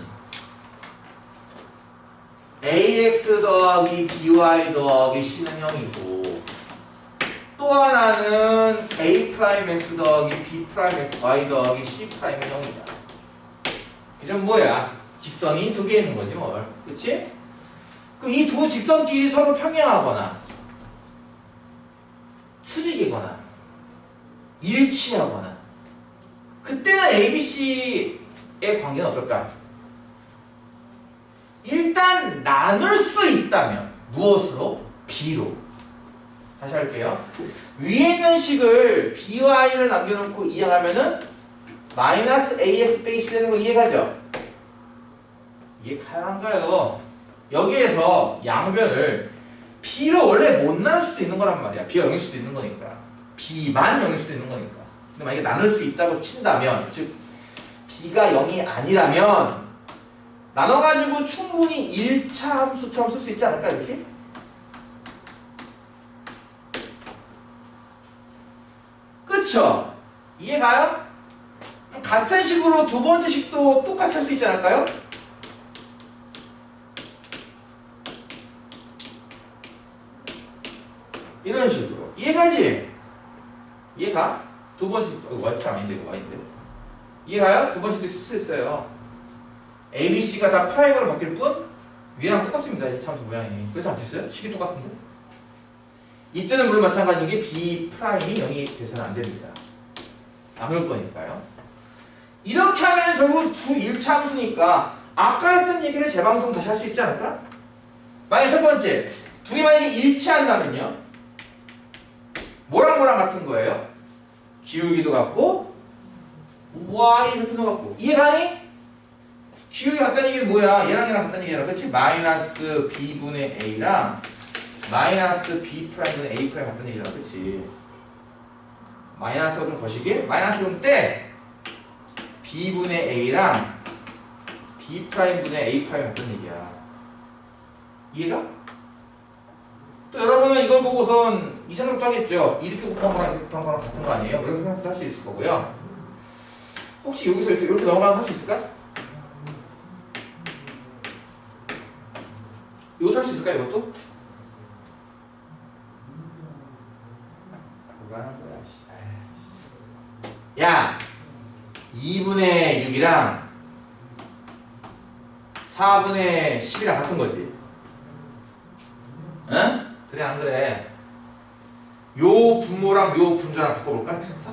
ax 더하기 by 더하기 c는 0이고 또 하나는 a'(x) 더하기 b'(y) 더하기 c'는 0이다. 이건 뭐야? 직선이 두 개 있는 거지 뭘. 그치? 그럼 이 두 직선끼리 서로 평행하거나 수직이거나 일치하거나 그때는 ABC의 관계는 어떨까? 일단 나눌 수 있다면 무엇으로? B로. 다시 할게요. 위에 있는 식을 BY를 남겨놓고 이해하면은 마이너스 AS 빼기 C 되는 거 이해가죠? 이해 가능한가요? 여기에서 양변을 B로 원래 못 나눌 수도 있는 거란 말이야. B가 0일 수도 있는 거니까. B만 0일 수도 있는 거니까. 근데 만약에 나눌 수 있다고 친다면, 즉 b가 0이 아니라면 나눠가지고 충분히 1차 함수처럼 쓸 수 있지 않을까 이렇게? 그쵸? 이해가요? 같은 식으로 두 번째 식도 똑같이 할 수 있지 않을까요? 이런 식으로. 이해가지? 이해가? 두 번째 식도, Y자 아닌데, 이거 Y인데. 이해가요? 두 번째 식도 쓸 수 있어요. A, B, C가 다 프라임으로 바뀔 뿐, 위랑 똑같습니다. 이 참수 모양이. 그래서 안 됐어요? 식이 똑같은데? 이때는 물론 마찬가지인 게 B 프라임이 0이 돼서는 안 됩니다. 나눌 거니까요. 이렇게 하면 결국 두 1차 함수니까 아까 했던 얘기를 재방송 다시 할 수 있지 않을까? 만약에 첫 번째, 둘이 만약에 일치한다면요. 뭐랑 같은 거예요? 기울기도 같고 y 회표도 같고. 이해가니? 기울기 같다는 얘기는 뭐야? 얘랑 같다는 얘기잖아. 그치? 마이너스 b분의 a랑 마이너스 b 프라임분의 a 프라임 같다는 얘기잖아. 그치? 마이너스가 좀 거시기? 마이너스 좀 때 b분의 a랑 b 프라임분의 a 프라임 같다는 얘기야. 이해가? 또 여러분은 이걸 보고선 이 생각도 하겠죠. 이렇게 곱한 거랑 이렇게 곱한 거랑 같은 거 아니에요? 이렇게 생각도 할 수 있을 거고요. 혹시 여기서 이렇게 넘어가면 할 수 있을까? 이것도 할 수 있을까? 이것도? 뭐가 하는 거야? 야! 2분의 6이랑 4분의 10이랑 같은 거지. 응? 그래 안 그래? 요 분모랑 요 분자랑 바꿔볼까? 해석사?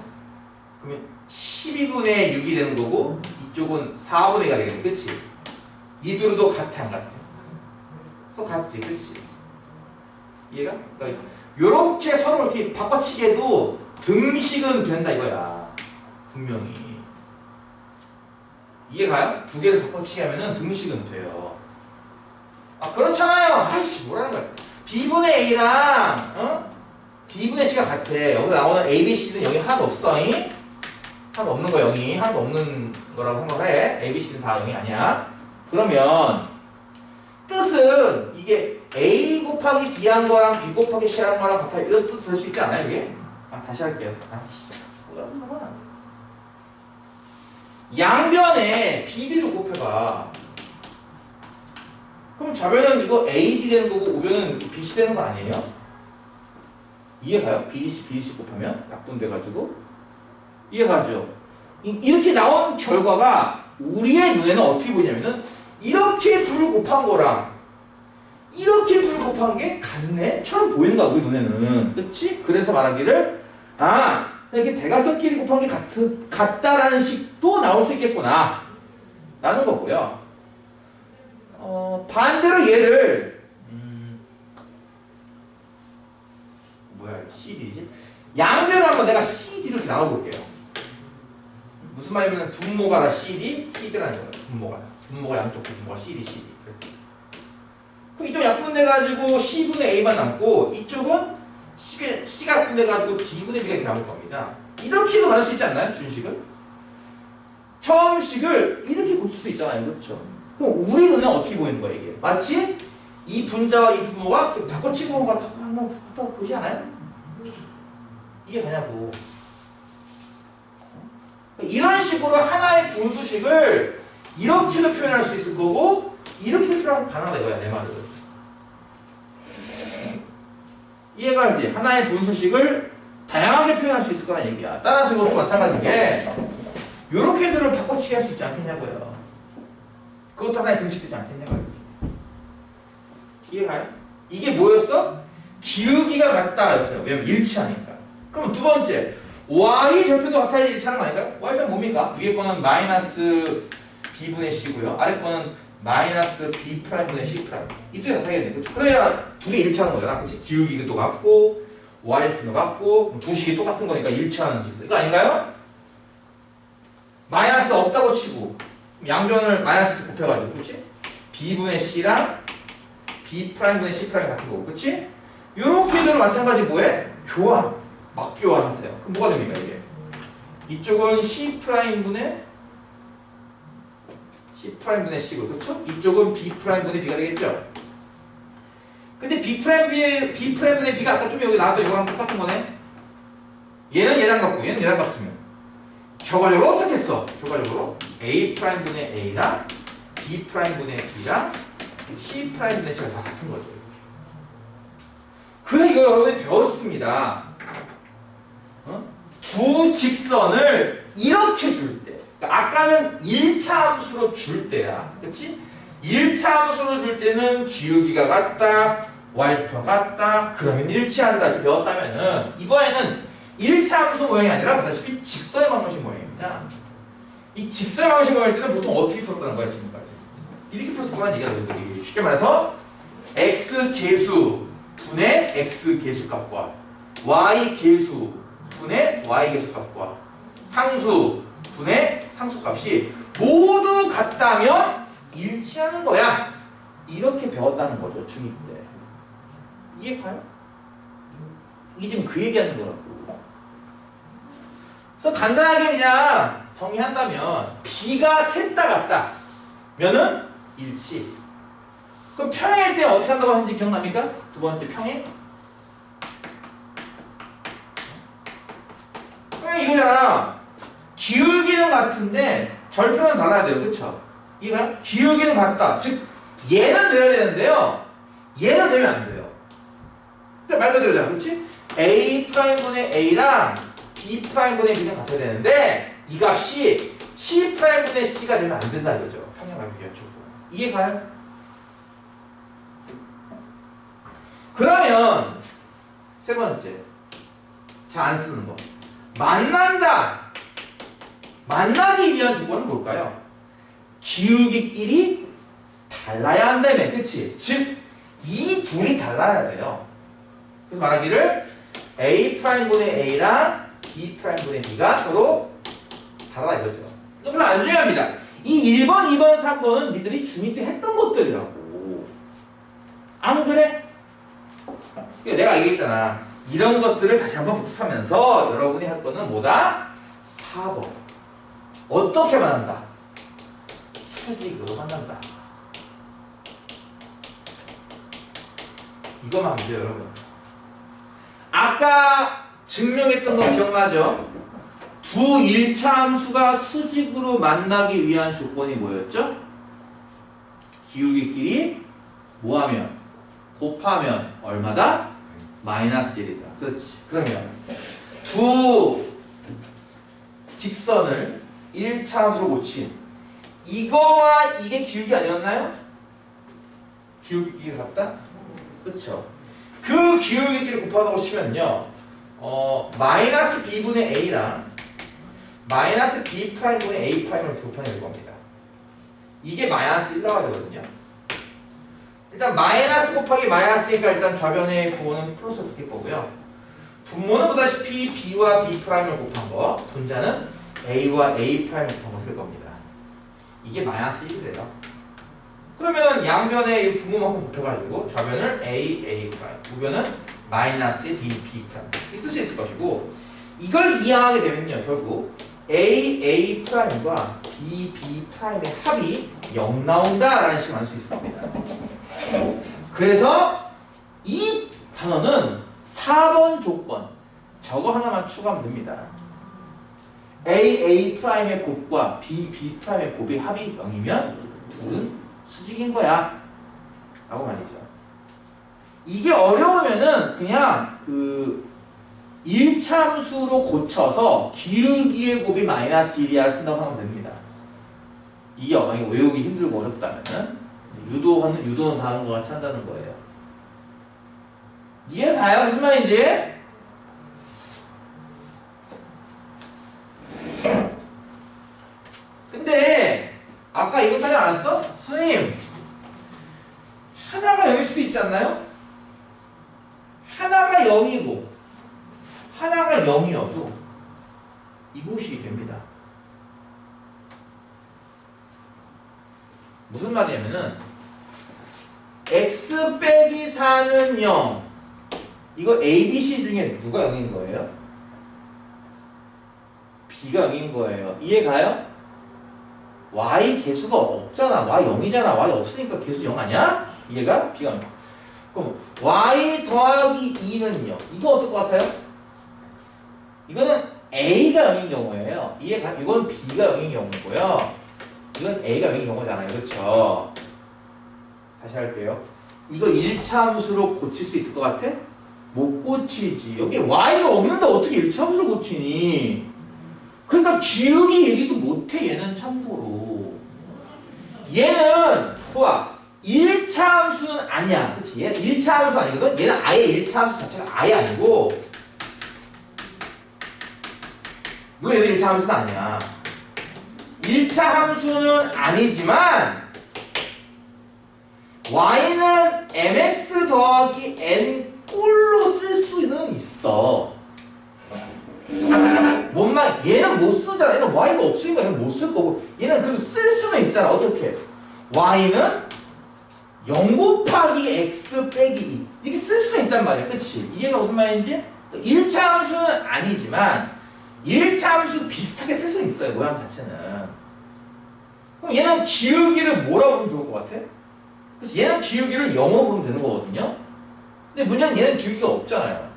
그러면 12분의 6이 되는 거고 이쪽은 4분의 1가 되겠네. 그치? 이 둘도 같아 안 같아? 또 같지. 그치? 이해가? 그러니까 요렇게 서로 이렇게 바꿔치기 해도 등식은 된다 이거야. 분명히. 이해가요? 두 개를 바꿔치기 하면은 등식은 돼요. 아 그렇잖아요. 아이씨 뭐라는 거야. B분의 A랑 D분의 C가 같아. 여기서 나오는 A, B, C는 여기 하나도 없어. 잉? 하나도 없는 거야. 0이. 하나도 없는 거라고 생각을 해. A, B, C는 다 0이 아니야. 그러면 뜻은 이게 A 곱하기 D한 거랑 B 곱하기 C한 거랑 같아. 이런 뜻 될 수 있지 않아요? 이게? 아 다시 할게요. 뭐라는 거야. 양변에 BD를 곱해봐. 그럼 좌변은 이거 AD 되는 거고 우변은 BC 되는 거 아니에요? 이해가요? BDC 곱하면 약분돼가지고 이해가죠? 이렇게 나온 결과가 우리의 눈에는 어떻게 보이냐면은 이렇게 둘 곱한 거랑 이렇게 둘 곱한 게 같네? 처럼 보이는 거야 우리 눈에는. 그치? 그래서 말하기를 이렇게 대각선끼리 곱한 게 같다라는 식도 나올 수 있겠구나 라는 거고요. 반대로 얘를 뭐야 CD지? 양변을 한번 내가 CD로 이렇게 나눠볼게요. 무슨 말이냐면 분모가 CD라는 거예요. 분모가 양쪽 분모가 CD. 그럼 이쪽 약분돼가지고 C분의 A만 남고 이쪽은 C가 약분돼가지고 D분의 B가 이렇게 남을 겁니다. 이렇게도 나눌 수 있지 않나요? 준식을? 처음 식을 이렇게 볼 수도 있잖아요. 그렇죠? 그럼 우리 눈에 어떻게 보이는 거야 이게? 마치 이 분자와 이 분모가 바꿔치기 본 것 같다 보이지 않아요? 이게 되냐고. 이런 식으로 하나의 분수식을 이렇게도 표현할 수 있을 거고 이렇게도 표현하면 가능하다 이거야 내 말은. 이해가지? 하나의 분수식을 다양하게 표현할 수 있을 거란 얘기야. 따라서 이것도 마찬가지게 요렇게들을 바꿔치기 할 수 있지 않겠냐고요. 그것도 하나의 등식되지 않겠냐고요. 이해가요? 이게 뭐였어? 기울기가 같다였어요. 왜냐면 일치하니까. 그럼 두 번째 y 절편도 같아야 일치하는 거 아닐까요? y는 뭡니까? 위에 거는 마이너스 b분의 c고요. 아래 거는 마이너스 b 프라임분의 c 프라임. 이쪽이 같아야겠네. 그렇죠? 그래야 둘이 일치하는 거잖아. 그치? 기울기도 같고 y 절편도 같고 두 식이 똑같은 거니까 일치하는 직선. 이거 아닌가요? 마이너스 없다고 치고 양변을 마이너스 곱해가지고 그치? b분의 c랑 b 프라임분의 c 프라임 같은 거고 그치? 요렇게들은 마찬가지 뭐해? 교환. 막 교환하세요. 그럼 뭐가 됩니까 이게? 이쪽은 C'분의 C'고 그렇죠? 이쪽은 B'분의 B가 되겠죠? 근데 B'분의 B가 아까 좀 여기 나왔던 이거랑 똑같은 거네? 얘는 얘랑 같고 얘는 얘랑 같으면 결과적으로 어떻게 써? 결과적으로 A'분의 A랑 B'분의 B랑 C'분의 C가 다 같은 거죠. 그래 이거 여러분이 배웠습니다. 두 직선을 이렇게 줄 때, 그러니까 아까는 1차 함수로 줄 때야, 그렇지? 1차 함수로 줄 때는 기울기가 같다, y표 같다, 그러면 일치한다 이렇게 배웠다면은 이번에는 1차 함수 모양이 아니라 보다시피 직선의 방정식 모양입니다. 이 직선의 방정식 모양일 때는 보통 어떻게 풀었다는 거야 지금까지? 이렇게 풀었을 거란 얘기야 너희들이. 쉽게 말해서 x 계수 분의 x 계수 값과 y 계수 분의 y 계수 값과 상수 분의 상수 값이 모두 같다면 일치하는 거야. 이렇게 배웠다는 거죠 중2 때. 이해 가요? 이게 지금 그 얘기하는 거라고. 그래서 간단하게 그냥 정리한다면 B가 셋 다 같다 면은 일치. 그럼 평행일 때 어떻게 한다고 하는지 기억납니까? 두 번째 평행. 이거잖아. 기울기는 같은데 절편은 달라야 돼요. 그쵸? 이해가요? 기울기는 같다. 즉 얘는 돼야 되는데요. 얘는 되면 안 돼요. 그러니까 말 그대로잖아. 그렇지? A'분의 A랑 B'분의 B는 같아야 되는데 이 값이 C'분의 C가 되면 안 된다 이거죠. 평행관계 연축. 이해가요? 그러면 세 번째. 잘 안 쓰는 거. 만난다. 만나기 위한 조건은 뭘까요? 기울기끼리 달라야 한다며. 그치? 즉 이 둘이 달라야 돼요. 그래서 말하기를 A'분의 A랑 B'분의 B가 서로 다르다 이거죠. 이거 별로 안 중요합니다. 이 1번, 2번, 3번은 니들이 중2 때 했던 것들이라고. 안 그래? 내가 얘기했잖아. 이런 것들을 다시 한번 복습하면서 여러분이 할 거는 뭐다? 4번. 어떻게 만난다? 수직으로 만난다. 이거만 하면 돼요, 여러분. 아까 증명했던 거 기억나죠? 두 1차 함수가 수직으로 만나기 위한 조건이 뭐였죠? 기울기끼리 뭐하면? 곱하면 얼마다? 마이너스 1이다. 그렇지. 그러면 두 직선을 1차 함수로 고친 이거와 이게 기울기 아니었나요? 기울기끼리 같다? 그렇죠. 그 기울기끼리 곱하다고 치면요. 마이너스 b분의 a랑 마이너스 b 프라임분의 a 프라임을 곱하는 겁니다. 이게 마이너스 1 나와야 되거든요. 일단 마이너스 곱하기 마이너스니까 일단 좌변의 부호는 플러스가 바뀔 거고요. 분모는 보다시피 b와 b 프라임을 곱한 거, 분자는 a와 a 프라임을 곱한 거 쓸 겁니다. 이게 마이너스 1이래요. 그러면 양변의 이 분모만큼 곱해가지고 좌변을 a 프라임, 우변은 마이너스 b 프라임 이렇게 쓸 수 있을 것이고, 이걸 이항하게 되면요 결국 a 프라임과 b 프라임의 합이 0 나온다라는 식으로 알 수 있을 겁니다. 그래서 이 단어는 4번 조건 저거 하나만 추가하면 됩니다. a 프라임의 곱과 b 프라임의 곱의 합이 0이면 둘은 수직인 거야 라고 말이죠. 이게 어려우면은 그냥 그 1차 함수로 고쳐서 기울기의 곱이 마이너스 1이야 쓴다고 하면 됩니다. 이게 외우기 힘들고 어렵다면은 유도는 다른 거 같이 한다는 거예요. 이해 가요? 무슨 말인지? 근데 아까 이것까지 안 왔어? 선생님 하나가 0일 수도 있지 않나요? 하나가 0이고 하나가 0이어도 이곳이 됩니다. 무슨 말이냐면은 x 빼기 4는 0. 이거 a, b, c 중에 누가 0인 거예요? b가 0인 거예요. 이해가요? y 개수가 없잖아. y 0이잖아. y 없으니까 개수 0 아니야? 이해가? b가 0. 그럼 y 더하기 2는요. 이거 어떨 것 같아요? 이거는 a가 0인 경우예요. 이해가? 이건 b가 0인 경우고요. 이건 a가 0인 경우잖아요. 그렇죠? 다시 할게요. 이거 1차 함수로 고칠 수 있을 것 같아? 못 고치지. 여기 y가 없는데 어떻게 1차 함수로 고치니? 그러니까 기울기 얘기도 못해. 얘는 참고로. 얘는 좋아. 1차 함수는 아니야. 그치? 얘는 1차 함수 아니거든? 얘는 아예 1차 함수 자체가 아예 아니고, 물론 얘는 1차 함수는 아니야. 1차 함수는 아니지만 y는 mx 더하기 n 꼴로 쓸 수는 있어. 뭔 말? 얘는 못 쓰잖아. 얘는 y가 없으니까 얘는 못 쓸 거고, 얘는 그래도 쓸 수는 있잖아. 어떻게? y는 0 곱하기 x 빼기 2 이렇게 쓸 수는 있단 말이야. 그치? 이해가 무슨 말인지? 1차 함수는 아니지만 1차 함수 비슷하게 쓸 수는 있어요. 모양 자체는. 그럼 얘는 기울기를 뭐라고 보면 좋을 것 같아? 그치? 얘는 기울기를 0으로 보면 되는 거거든요. 근데 문제는 얘는 기울기가 없잖아요.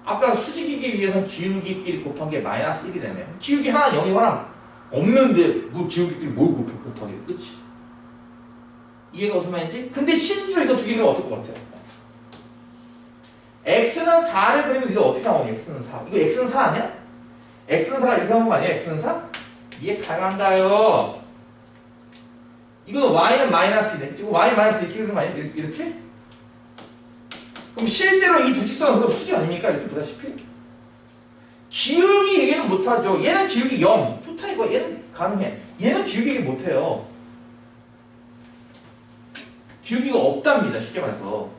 아까 수직이기 위해서는 기울기끼리 곱한 게 마이너스 1이라며. 기울기 하나 0이 하나 없는데 뭐 기울기끼리 뭘 곱하게. 그치? 이해가 무슨 말인지? 근데 심지어 이거 두 개를 어떨 것 같아요? x는 4를 그리면 이거 어떻게 나오니? x는 4. 이거 x는 4 아니야? x는 4가 이렇게 나오는 거 아니야? x는 4? 이해 가능한가요? 이거는 y는 마이너스 2네. 그치? y 마이너스 이렇게 그리는 거 아니야? 이렇게? 그럼 실제로 이 두 직선은 그거 수직 아닙니까? 이렇게 보다시피? 기울기 얘기는 못하죠. 얘는 기울기 0. 좋다 이거. 얘는 가능해. 얘는 기울기 얘기 못해요. 기울기가 없답니다. 쉽게 말해서.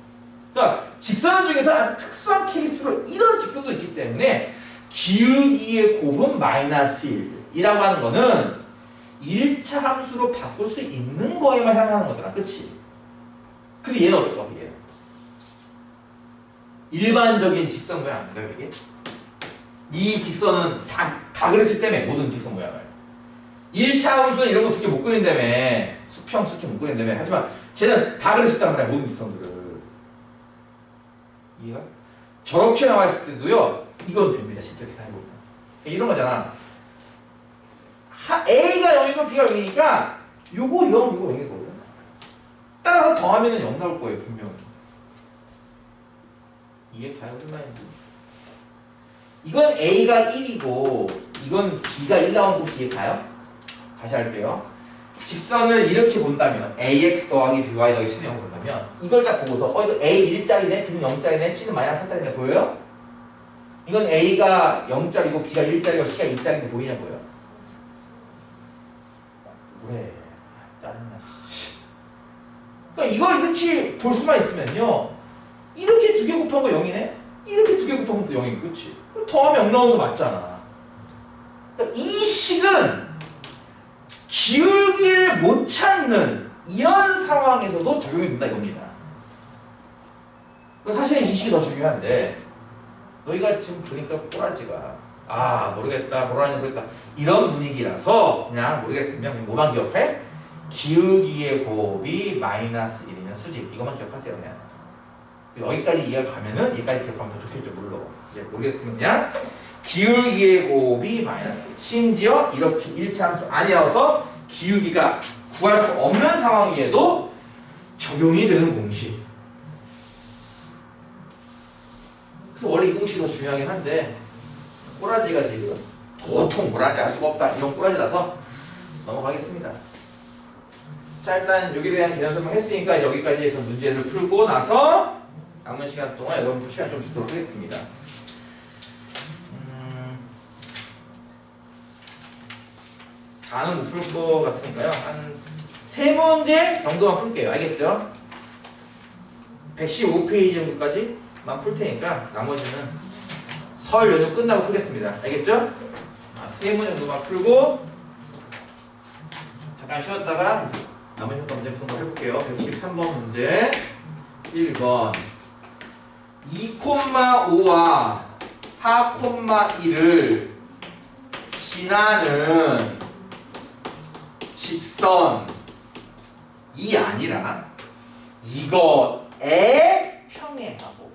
그러니까 직선 중에서 아주 특수한 케이스로 이런 직선도 있기 때문에 기울기의 곱은 마이너스 1이라고 하는 거는 1차 함수로 바꿀 수 있는 거에만 해당하는 거잖아. 그치? 근데 얘는 어떨까? 얘는 일반적인 직선 모양 아닌가 이게? 이 직선은 다 그랬을 때문에 모든 직선 모양을 1차 함수는 이런 거 두 개 못 그린다며. 수평 수평 못 그린다며. 하지만 쟤는 다 그랬을 단 말이야. 모든 직선들을. 이해가? 저렇게 나와 있을 때도요. 이건 됩니다. 실제 계산해보면. 이런 거잖아. A가 0이고 B가 0이니까 요거 0, 요거 0이거든. 따라서 더하면 0 나올 거예요. 분명히. 이게 가요? 얼마인지. 이건 A가 1이고 이건 B가 1 나온 거 뒤에 가요? 다시 할게요. 직선을 이렇게 본다면 ax 더하기 by 더하기 c는 0 본다면 이걸 딱 보고서 이거 a 1짜리네, b는 0짜리네, c는 마이너스 4짜리네 보여요? 이건 a가 0짜리고 b가 1짜리고 c가 2짜리인데 보이냐고요? 뭐래? 짜증나. 그러니까 이걸 이렇게 볼 수만 있으면요, 이렇게 두 개 곱한 거 0이네? 이렇게 두 개 곱한 것도 0이고, 그치? 더하면 0 나오는 거 맞잖아. 그러니까 이 식은 기울기를 못 찾는 이런 상황에서도 적용이 된다 이겁니다. 사실 이 식이 더 중요한데 너희가 지금 보니까 꼬라지가 모르겠다, 뭐라는지 모르겠다 이런 분위기라서 그냥 모르겠으면 뭐만 기억해? 기울기의 곱이 마이너스 1이면 수직, 이것만 기억하세요. 그냥 여기까지 이해가 가면은 얘까지 기억하면 더 좋겠죠. 물론 이제 모르겠으면 그냥 기울기의 곱이 마이너스 1. 심지어 이렇게 1차 함수 아니어서 기울기가 구할 수 없는 상황에도 적용이 되는 공식. 그래서 원래 이 공식이 더 중요하긴 한데 꼬라지가 지금 도통 뭐라는지 알 수가 없다 이런 꼬라지라서 넘어가겠습니다. 자, 일단 여기에 대한 개념 설명했으니까 여기까지 해서 문제를 풀고 나서 남은 시간 동안 여러분 시간 좀 주도록 하겠습니다. 다는 못 풀 거 같으니까요. 한 3문제 정도만 풀게요. 알겠죠? 115페이지 정도까지만 풀 테니까 나머지는 설 연휴 끝나고 풀겠습니다. 알겠죠? 3문제 정도만 풀고 잠깐 쉬었다가 남은 효과 문제 푸는 거 해볼게요. 113번 문제 1번 2,5와 4,1을 지나는 직선이 아니라 이것에 평행하고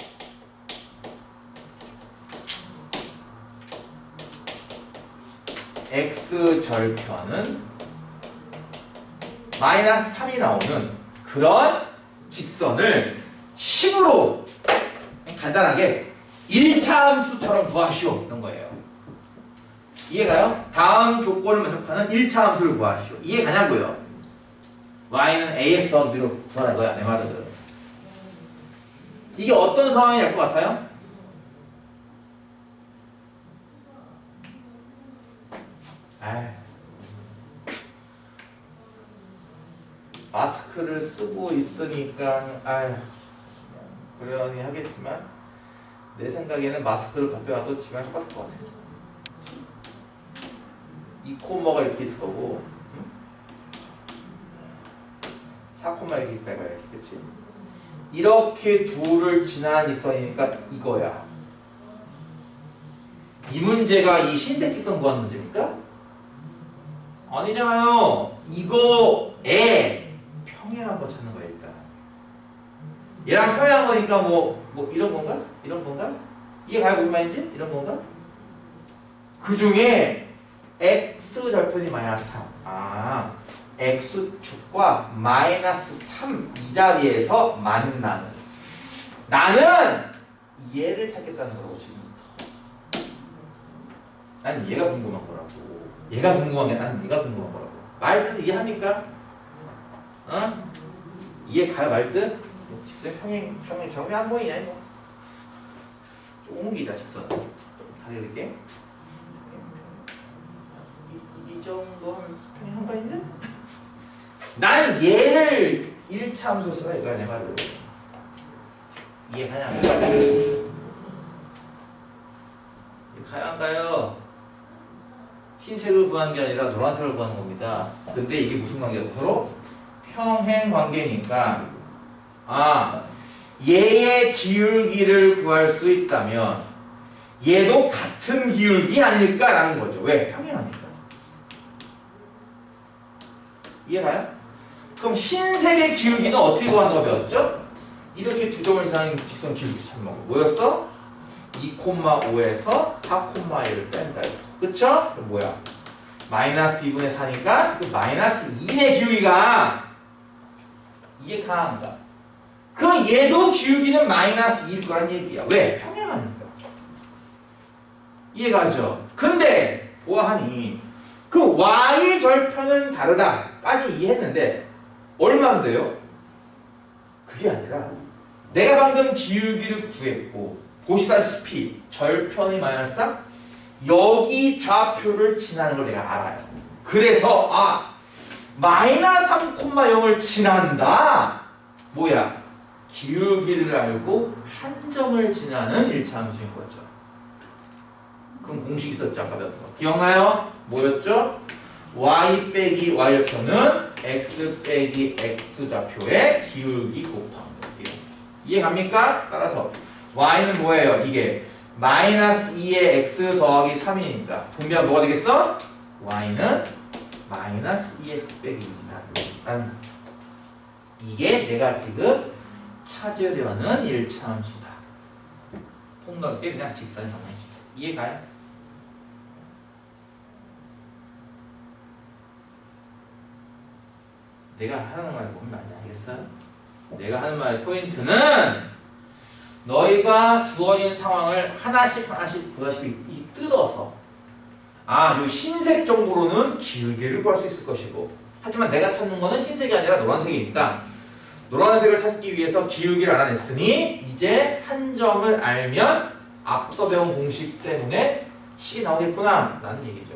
x절편은 마이너스 3이 나오는 그런 직선을 식으로 간단하게 1차 함수처럼 구하시오 이런 거예요. 이해가요? 다음 조건을 만족하는 1차 함수를 구하시오. 이해가냐고요? y는 ax 더하기 b로 구하는 거야 내 말은. 이게 어떤 상황이 될 것 같아요? 마스크를 쓰고 있으니까 그러니 하겠지만 내 생각에는 마스크를 벗겨놔도 지금 똑같을 것 같아. 이 콤마가 이렇게 있을 거고 4콤마 이렇게 있다 이거야. 그치? 이렇게 둘을 지나는 직선이니까 이거야. 이 문제가 이 흰색 직선 구하는 문제입니까? 아니잖아요. 이거에 평행한 거 찾는 거야 일단. 얘랑 평행한 거니까 뭐 이런 건가? 이런 건가? 이해가요 무슨 말인지? 이런 건가? 그 중에 x절편이 마이너스 3. x축과 마이너스 3 이 자리에서 만나는. 나는 얘를 찾겠다는 거라고 지금부터. 난 얘가 궁금한 거라고. 얘가 궁금한 게 나는 얘가 궁금한 거라고. 말 뜻 이해합니까? 이해 가요 말뜻? 직선 평행 정리 안 보이냐 이거? 좀 옮기자 직선. 좀 다리를게. 이 정도 하면 평행한 거 이제? 나는 얘를 1차 함수 쓰라 이거야 내 말로. 이해가냐? 가요 안 가요? 흰색을 구하는 게 아니라 노란색을 구하는 겁니다. 근데 이게 무슨 관계죠? 서로 평행 관계니까 얘의 기울기를 구할 수 있다면 얘도 같은 기울기 아닐까라는 거죠. 왜? 평행하니까. 이해가요? 그럼 흰색의 기울기는 어떻게 구한다고 배웠죠? 이렇게 두 점을 지나는 직선 기울기 찾는 거. 뭐였어? 2,5에서 4,1을 뺀다. 그쵸? 그럼 뭐야? 마이너스 2분의 4니까 그 마이너스 2의 기울기가 이게 강한가? 그럼 얘도 기울기는 마이너스 2일 거란 얘기야. 왜? 평행하니까. 이해가죠? 근데 보아하니 그 y 절편은 다르다까지 이해했는데 얼마인데요? 그게 아니라 내가 방금 기울기를 구했고 보시다시피 절편이 마이너스 3 여기 좌표를 지나는 걸 내가 알아요. 그래서 마이너스 3,0을 지난다. 뭐야? 기울기를 알고 한 점을 지나는 1차 함수인 거죠. 그럼 공식 있었죠? 아까 배웠던 거. 기억나요? 뭐였죠? y 빼기 y표는 x 빼기 x 좌표의 기울기 곱한 거예요. 이해갑니까? 따라서 y는 뭐예요? 이게 마이너스 2의 x 더하기 3이니까 분비하면 뭐가 되겠어? y는 마이너스 2x 빼기 2다. 이게 내가 지금 찾으려는 1차 함수다. 폭넓게 그냥 직선의 방향이죠. 이해가요? 내가 하는 말 보면 많이 알겠어요? 내가 하는 말의 포인트는 너희가 주어진 상황을 하나씩 보다시피 뜯어서 요 흰색 정도로는 기울기를 구할 수 있을 것이고 하지만 내가 찾는 거는 흰색이 아니라 노란색이니까 노란색을 찾기 위해서 기울기를 알아냈으니 이제 한 점을 알면 앞서 배운 공식 때문에 식이 나오겠구나 라는 얘기죠.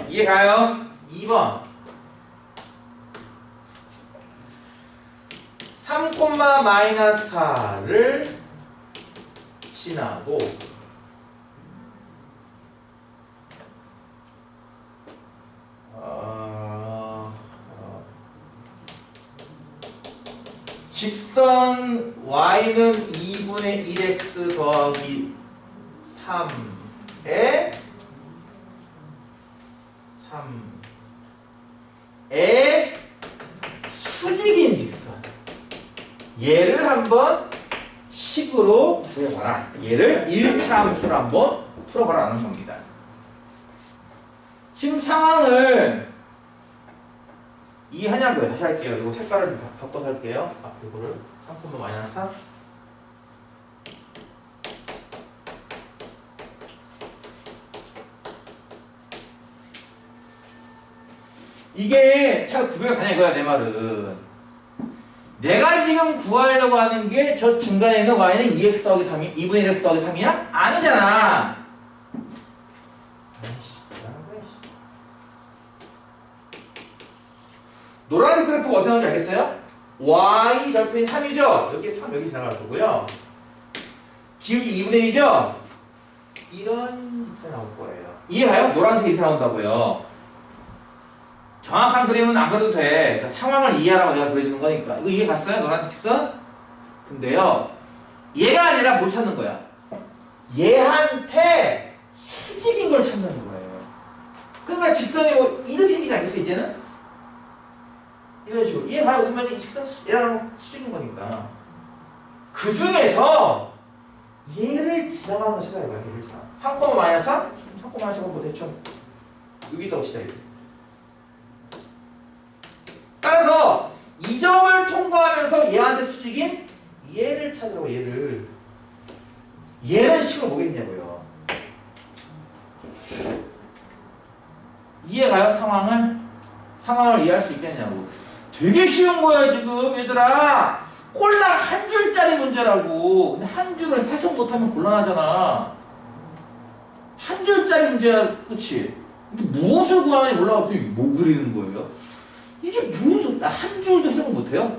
이해가요? 2번 3,-4를 지나고 직선 y는 2분의 1x 더하기 3에 의 수직인 직선. 얘를 한번 식으로 구해봐라. 얘를 1차 함수로 한번 풀어봐라는 겁니다. 지금 상황을 이해하냐고요. 다시 할게요. 이거 색깔을 좀 바꿔서 할게요. 앞에 이거를 3, 마이너스 3. 이게 잘 구별이 가냐 이거야 내 말은. 내가 지금 구하려고 하는 게 저 중간에 있는 y는 2x 더하기 3이 2분의 1x 더하기 3이야? 아니잖아. 노란색 그래프가 어디서 나오는지 알겠어요? y 절편이 3이죠? 여기 3 여기 지나갈 거고요. 기울기 2분의 1이죠? 이런 게 나올 거예요. 이해가요? 노란색이 이렇게 나온다고요. 정확한 그림은 안 그려도 돼. 그러니까 상황을 이해하라고 내가 그려주는 거니까. 이거 이해 갔어요? 노란색 직선? 근데요, 얘가 아니라 뭘 찾는 거야? 얘한테 수직인 걸 찾는 거예요. 그러니까 직선이 뭐 이렇게 생기지 않겠어, 이제는? 이런 식으로. 이해가요? 무슨 말인지 직선 얘랑 수직인 거니까. 그 중에서 얘를 지나가는 거 찾아야 돼요. 얘를 지나가. 3, 마이너스 3? 3, 마이너스 3은 뭐 대충 여기 있다고 치자. 따라서 이 점을 통과하면서 얘한테 수직인 얘를 찾으라고 얘는 식으로 뭐겠냐고요. 이해가요? 상황을 이해할 수 있겠냐고. 되게 쉬운 거야 지금 얘들아. 꼴랑 한 줄짜리 문제라고. 근데 한 줄을 해석 못하면 곤란하잖아. 한 줄짜리 문제야, 그치? 근데 무엇을 구하는지 몰라서 뭐 그리는 거예요? 이게 무슨 소리야? 한 줄도 해석을 못해요?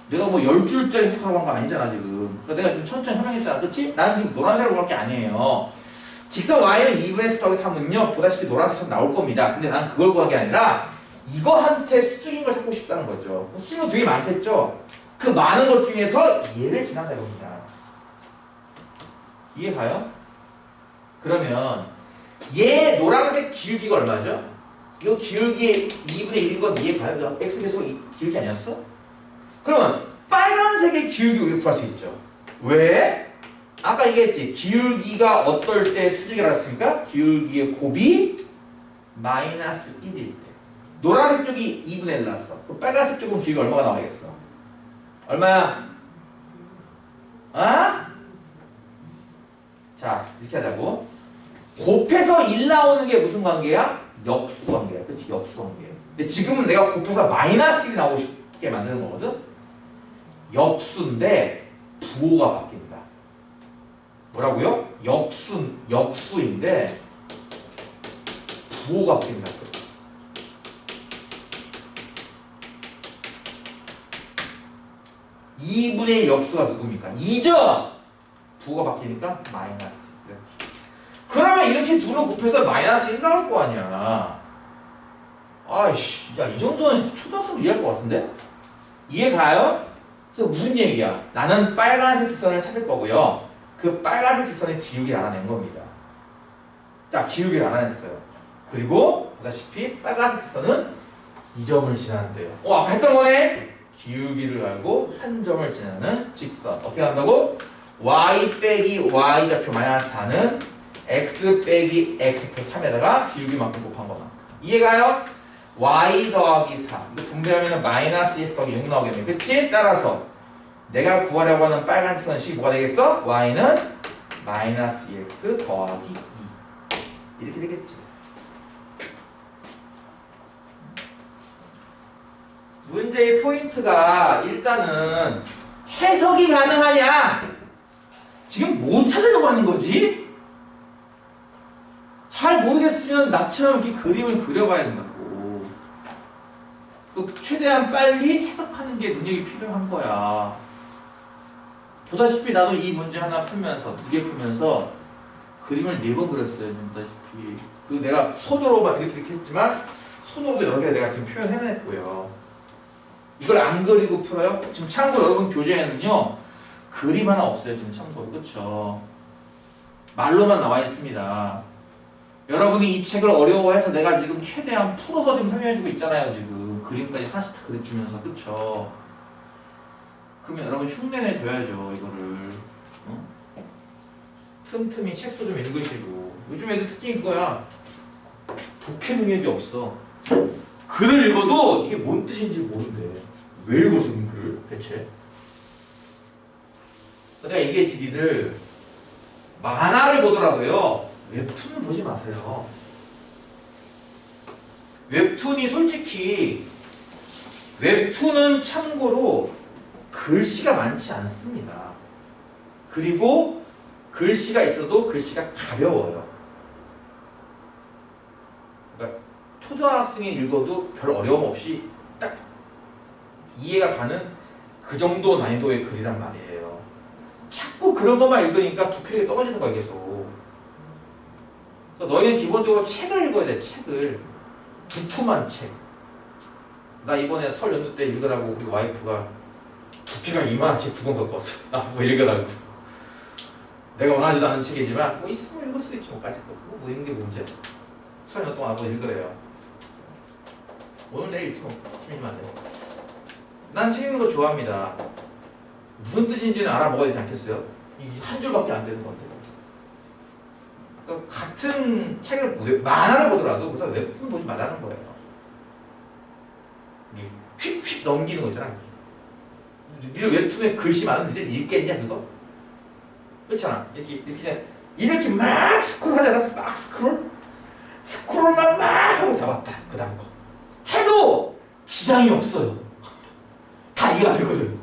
내가 뭐 10줄짜리 해석하고 한 거 아니잖아 지금. 그러니까 내가 지금 천천히 설명했잖아, 그치? 나는 지금 노란색으로 볼 게 아니에요. 직선 y는 2분의 s 더하기 3은요 보다시피 노란색처럼 나올 겁니다. 근데 난 그걸 구한 게 아니라 이거한테 수직인 걸 찾고 싶다는 거죠. 수직은 되게 많겠죠? 그 많은 것 중에서 얘를 지나가야 됩니다. 이해가요? 그러면 얘 노란색 기울기가 얼마죠? 이거 기울기 2분의 1인 건 이해가요? x 계속 기울기 아니었어? 그러면 빨간색의 기울기 우리가 구할 수 있죠. 왜? 아까 얘기했지. 기울기가 어떨 때 수직이라 했습니까? 기울기의 곱이 마이너스 1일 때. 노란색 쪽이 2분의 1 나왔어. 그 빨간색 쪽은 기울기 얼마가 나와야겠어? 얼마야? 아? 자, 이렇게 하자고. 곱해서 1 나오는 게 무슨 관계야? 역수 관계야. 그치? 역수 관계야. 근데 지금은 내가 곱해서 마이너스 1이 나오고 싶게 만드는 거거든? 역수인데 부호가 바뀐다. 뭐라고요? 역수인데 부호가 바뀐다. 2분의 1 역수가 누굽니까? 2죠? 부호가 바뀌니까 마이너스. 그러면 이렇게 둘을 곱해서 마이너스 1 나올 거 아니야. 아이씨, 야, 이 정도는 초등학생 이해할 것 같은데? 이해가요? 그래서 무슨 얘기야? 나는 빨간색 직선을 찾을 거고요. 그 빨간색 직선의 기울기를 알아낸 겁니다. 자, 기울기를 알아냈어요. 그리고 보다시피 빨간색 직선은 이 점을 지나는데요. 아까 했던 거네? 기울기를 알고 한 점을 지나는 직선. 어떻게 한다고? y 빼기 y 좌표 마이너스 4는 x 빼기 x표 3에다가 기울기만큼 곱한 것만큼. 이해가요? y 더하기 4. 이거 분배하면 마이너스 x 더하기 6 나오겠네. 그치? 따라서 내가 구하려고 하는 빨간 직선식이 뭐가 되겠어? y는 마이너스 2x 더하기 2. 이렇게 되겠지. 문제의 포인트가 일단은 해석이 가능하냐? 지금 뭐 찾으려고 하는 거지? 잘 모르겠으면 나처럼 이렇게 그림을 그려봐야 된다고. 최대한 빨리 해석하는 게 능력이 필요한 거야. 보다시피 나도 이 문제 하나 풀면서, 2개 풀면서 그림을 4번 그렸어요. 보다시피. 그 내가 손으로 막 이렇게 했지만 손으로도 여러 개 내가 지금 표현해냈고요. 이걸 안 그리고 풀어요? 지금 참고로 여러분 교재에는요 그림 하나 없어요. 지금 참고로. 그쵸? 말로만 나와 있습니다. 여러분이 이 책을 어려워해서 내가 지금 최대한 풀어서 지금 설명해주고 있잖아요. 지금 그림까지 하나씩 다 그려주면서. 그쵸? 그러면 여러분 흉내내 줘야죠. 이거를. 어? 틈틈이 책도 좀 읽으시고. 요즘 애들 특징이 그거야. 독해 능력이 없어. 글을 읽어도 이게 뭔 뜻인지 모른대. 왜 읽었어, 글을 대체? 그러니까 이게 니들 만화를 보더라도요. 웹툰을 보지 마세요. 웹툰이 솔직히 웹툰은 참고로 글씨가 많지 않습니다. 그리고 글씨가 있어도 글씨가 가벼워요. 그러니까 초등학생이 읽어도 별 어려움 없이 딱 이해가 가는 그 정도 난이도의 글이란 말이에요. 자꾸 그런 것만 읽으니까 독해력이 떨어지는 거야 계속. 그러니까 너희는 기본적으로 책을 읽어야 돼. 책을. 두툼한 책. 나 이번에 설 연휴 때 읽으라고 우리 와이프가 두께가 이만한 책 2권 갖고 왔어. 나보고 읽으라고. 내가 원하지도 않은 책이지만 뭐 있으면 읽을 수도 있지 뭐까지. 뭐 읽는 게 문제. 설 연휴 동안 하고 읽으래요. 오늘 내일 읽지 뭐. 힘이면 안 돼. 난 책 읽는 거 좋아합니다. 무슨 뜻인지는 알아먹어야 되지 않겠어요? 한 줄밖에 안 되는 건데. 그러니까 같은 책을 만화를 보더라도 그래서 웹툰 보지 말라는 거예요. 휙휙 넘기는 거 있잖아. 니들 웹툰에 글씨 많은 니들 읽겠냐 그거? 그렇잖아. 이렇게 막 스크롤 하잖아. 막 스크롤만 막 하고 다 봤다. 그 다음 거 해도 지장이 없어요. 다 이해가 되거든.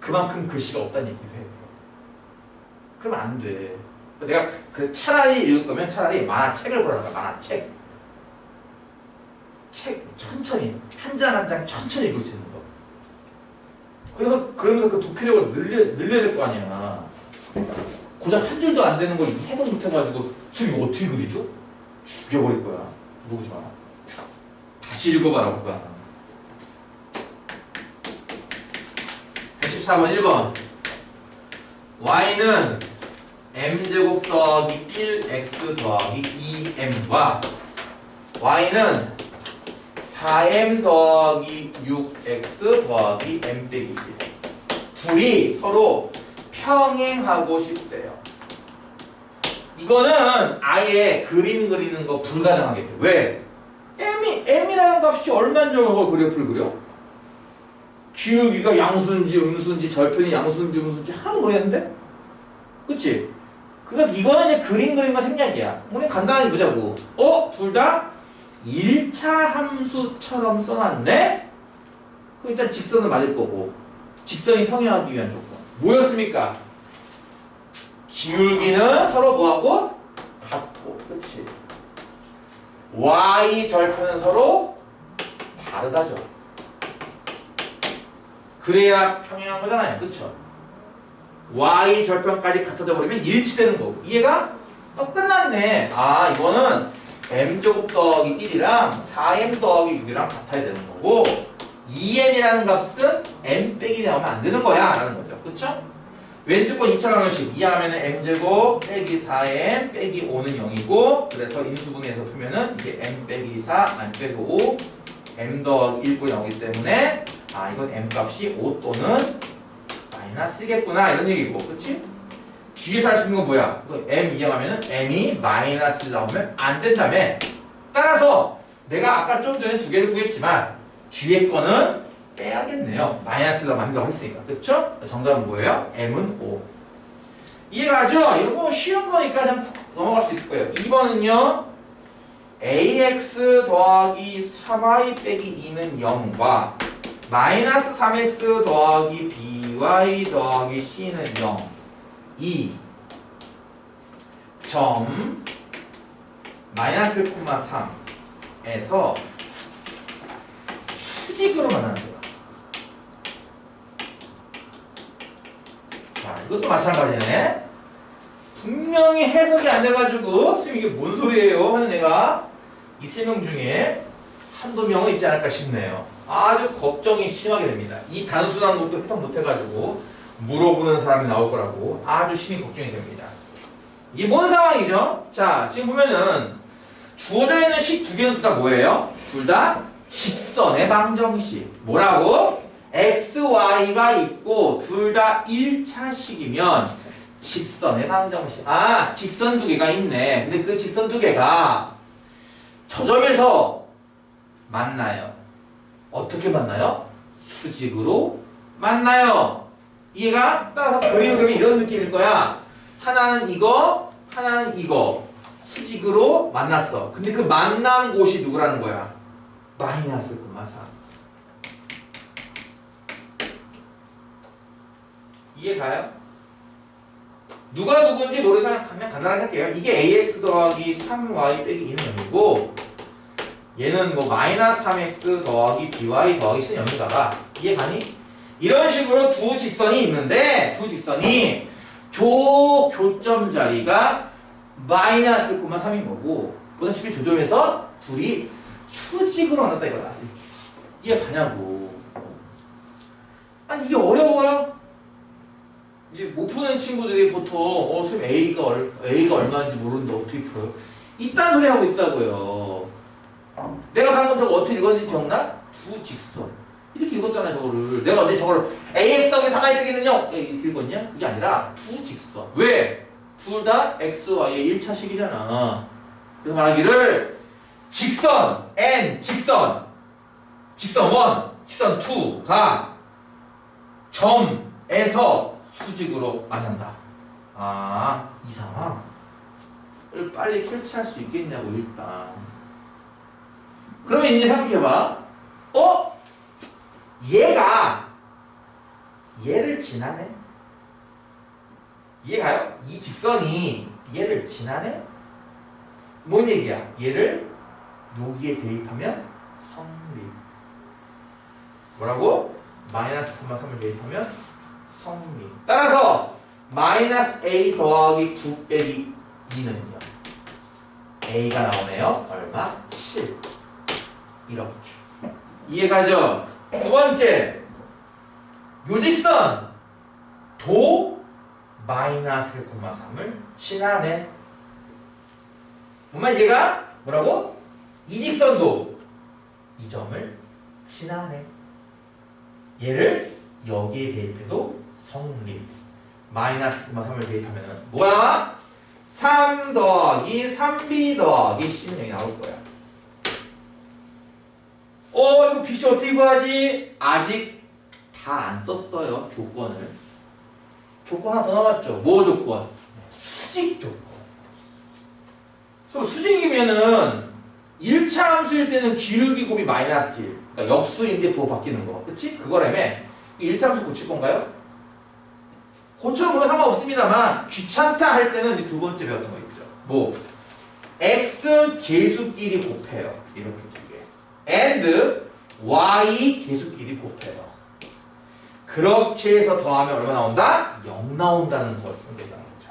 그만큼 글씨가 없다는 얘기도 해요. 그러면 안 돼. 내가 차라리 읽을 거면 차라리 만화책을 보라니까. 만화책. 책 천천히 한 장 한 장 천천히 읽을 수 있는 거. 그러면서 그 독해력을 늘려야 될 거 아니야. 고작 한 줄도 안 되는 걸 해석 못 해가지고 선생님 이거 어떻게 그리죠? 죽여버릴 거야. 물어보지 마. 다시 읽어봐라 그거야. 114번 1번 y는 m제곱 더하기 1x 더하기 2m과 y는 4m 더하기 6x 더하기 m 빼기 1 둘이 서로 평행하고 싶대요. 이거는 아예 그림 그리는 거 불가능하겠죠. 왜? m이라는 값이 얼마나 적어 그래프를 그려? 기울기가 양수인지 음수인지 절편이 양수인지 음수인지 하나도 모르겠는데? 그치? 그러니까 이거는 이제 그림 그리는 거 생략이야. 우리 간단하게 보자고. 둘 다 1차 함수처럼 써놨네? 그럼 일단 직선은 맞을 거고 직선이 평행하기 위한 조건 뭐였습니까? 기울기는 서로 뭐하고? 같고 그치? y 절편은 서로 다르다죠. 그래야 평행한 거잖아요. 그쵸? y 절편까지 같아져 버리면 일치되는 거고 이해가? 끝났네. 이거는 m제곱 더하기 1이랑 4m 더하기 6이랑 같아야 되는 거고 2m이라는 값은 m 빼기 나오면 안 되는 거야 라는 거죠. 그쵸? 왼쪽 건 2차 방정식 이해하면은 m제곱 빼기 4m 빼기 5는 0이고 그래서 인수분해해서 풀면은 이게 m 빼기 4, m 빼기 5 m 더하기 1고 나오기 때문에 이건 m 값이 5 또는 마이너스 1겠구나 이런 얘기고 그치? 뒤에서 할 수 있는 건 뭐야? m 이용하면은 m이 마이너스 나오면 안 된다며. 따라서 내가 아까 좀 전에 두 개를 구했지만 뒤에 거는 빼야겠네요. 마이너스가 만든다고 했으니까. 그쵸? 정답은 뭐예요? m은 5. 이해가죠? 이거 쉬운 거니까 그냥 푹 넘어갈 수 있을 거예요. 2번은요. ax 더하기 3y 빼기 2는 0과 마이너스 3x 더하기 by 더하기 c는 0 2 점 마이너스 1,3에서 수직으로 만나는 거야. 자, 이것도 마찬가지네. 분명히 해석이 안 돼가지고 선생님 이게 뭔 소리예요 하는 애가 이 세 명 중에 한두 명은 있지 않을까 싶네요. 아주 걱정이 심하게 됩니다. 이 단순한 것도 해석 못 해가지고 물어보는 사람이 나올 거라고 아주 심히 걱정이 됩니다. 이게 뭔 상황이죠? 자, 지금 보면은 주어져 있는 식 두 개는 둘 다 뭐예요? 둘 다 직선의 방정식. 뭐라고? x, y가 있고 둘 다 1차식이면 직선의 방정식. 아, 직선 두 개가 있네. 근데 그 직선 두 개가 저 점에서 만나요. 어떻게 만나요? 수직으로 만나요. 이해가? 따라서 그림을 그리면 이런 느낌일 거야. 하나는 이거, 하나는 이거. 수직으로 만났어. 근데 그 만난 곳이 누구라는 거야? 마이너스 콤마 4. 이해가요? 누가 누군지 모르니까 그냥 간단하게 할게요. 이게 ax 더하기 3y 빼기 2는 0이고 얘는 뭐 마이너스 3x 더하기 by 더하기 c는 0인가봐. 이해가니? 이런 식으로 두 직선이 있는데 두 직선이 교점 자리가 마이너스 3인 거고 보다시피 조점에서 둘이 수직으로 만났다 이거다. 이해가냐고. 아니 이게 어려워요? 이제 못 푸는 친구들이 보통 선생님 A가 얼마인지 모르는데 어떻게 풀어요? 이딴 소리 하고 있다고요. 내가 방금 저거 어떻게 읽었는지 기억나? 두 직선 이렇게 읽었잖아 저거를. 내가 언제 저거를 AX 더하기 3y 빼기는 0 이렇게 읽었냐? 그게 아니라 두 직선. 왜? 둘 다 X, Y의 1차식이잖아. 그래서 말하기를 직선 N, 직선 1, 직선 2가 점에서 수직으로 만난다. 아, 이 상황을 빨리 캐치할 수 있겠냐고 일단. 그러면 이제 생각해봐. 얘가 얘를 지나네? 이해가요? 이 직선이 얘를 지나네? 뭔 얘기야? 얘를 여기에 대입하면 성립. 뭐라고? 마이너스 3을 대입하면 성립. 따라서 마이너스 a 더하기 9 빼기 2는요. a가 나오네요. 얼마? 7. 이렇게. 이해가죠? 두 번째. 요 직선 도 마이너스 3을 지나네. 정말 얘가 뭐라고? 이 직선도 이 점을 지나네. 얘를 여기에 대입해도 성립. 마이너스 3을 대입하면 뭐가 나와? 3 더하기 3b 더하기 c는 0이 나올 거야. 이거 bc 어떻게 구하지? 아직 다 안 썼어요. 조건을. 조건 하나 더 남았죠. 뭐 조건? 수직 조건. 그럼 수직이면은 1차 함수일 때는 기울기 곱이 마이너스 1. 그러니까 역수인데 부호 바뀌는 거. 그치? 그거라며. 1차 함수 고칠 건가요? 고쳐도 물론 상관없습니다만 귀찮다 할 때는 이제 두 번째 배웠던 거 있죠. 뭐? x 계수끼리 곱해요. 이렇게 두 개. and y 계수끼리 곱해요. 그렇게 해서 더하면 얼마 나온다? 0 나온다는 걸 쓰면 된다는 거죠.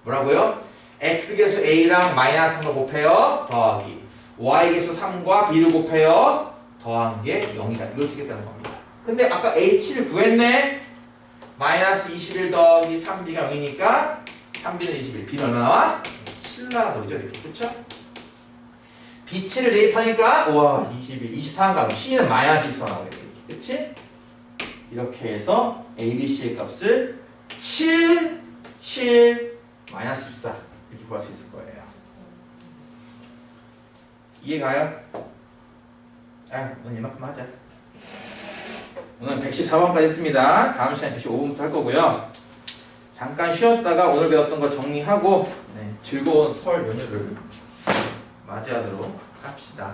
뭐라고요? x계수 a랑 마이너스 3을 곱해요. 더하기 y계수 3과 b를 곱해요. 더한 게 0이다. 이걸 쓰겠다는 겁니다. 근데 아까 h를 구했네. 마이너스 21 더하기 3b가 0이니까 3b는 21, b는 얼마 나와? 7 나와버리죠. 이렇게. 그쵸? b7을 대입하니까 우와 21, 23가 c는 마이너스 24 나오겠지. 그치? 이렇게 해서 a, b, c의 값을 7, 7, 마이너스 14 이렇게 구할 수 있을 거예요. 이해가요? 오늘 이만큼 하자. 오늘 114번까지 했습니다. 다음 시간에 115번부터 할 거고요. 잠깐 쉬었다가 오늘 배웠던 거 정리하고 즐거운 설 연휴를 맞이하도록 합시다.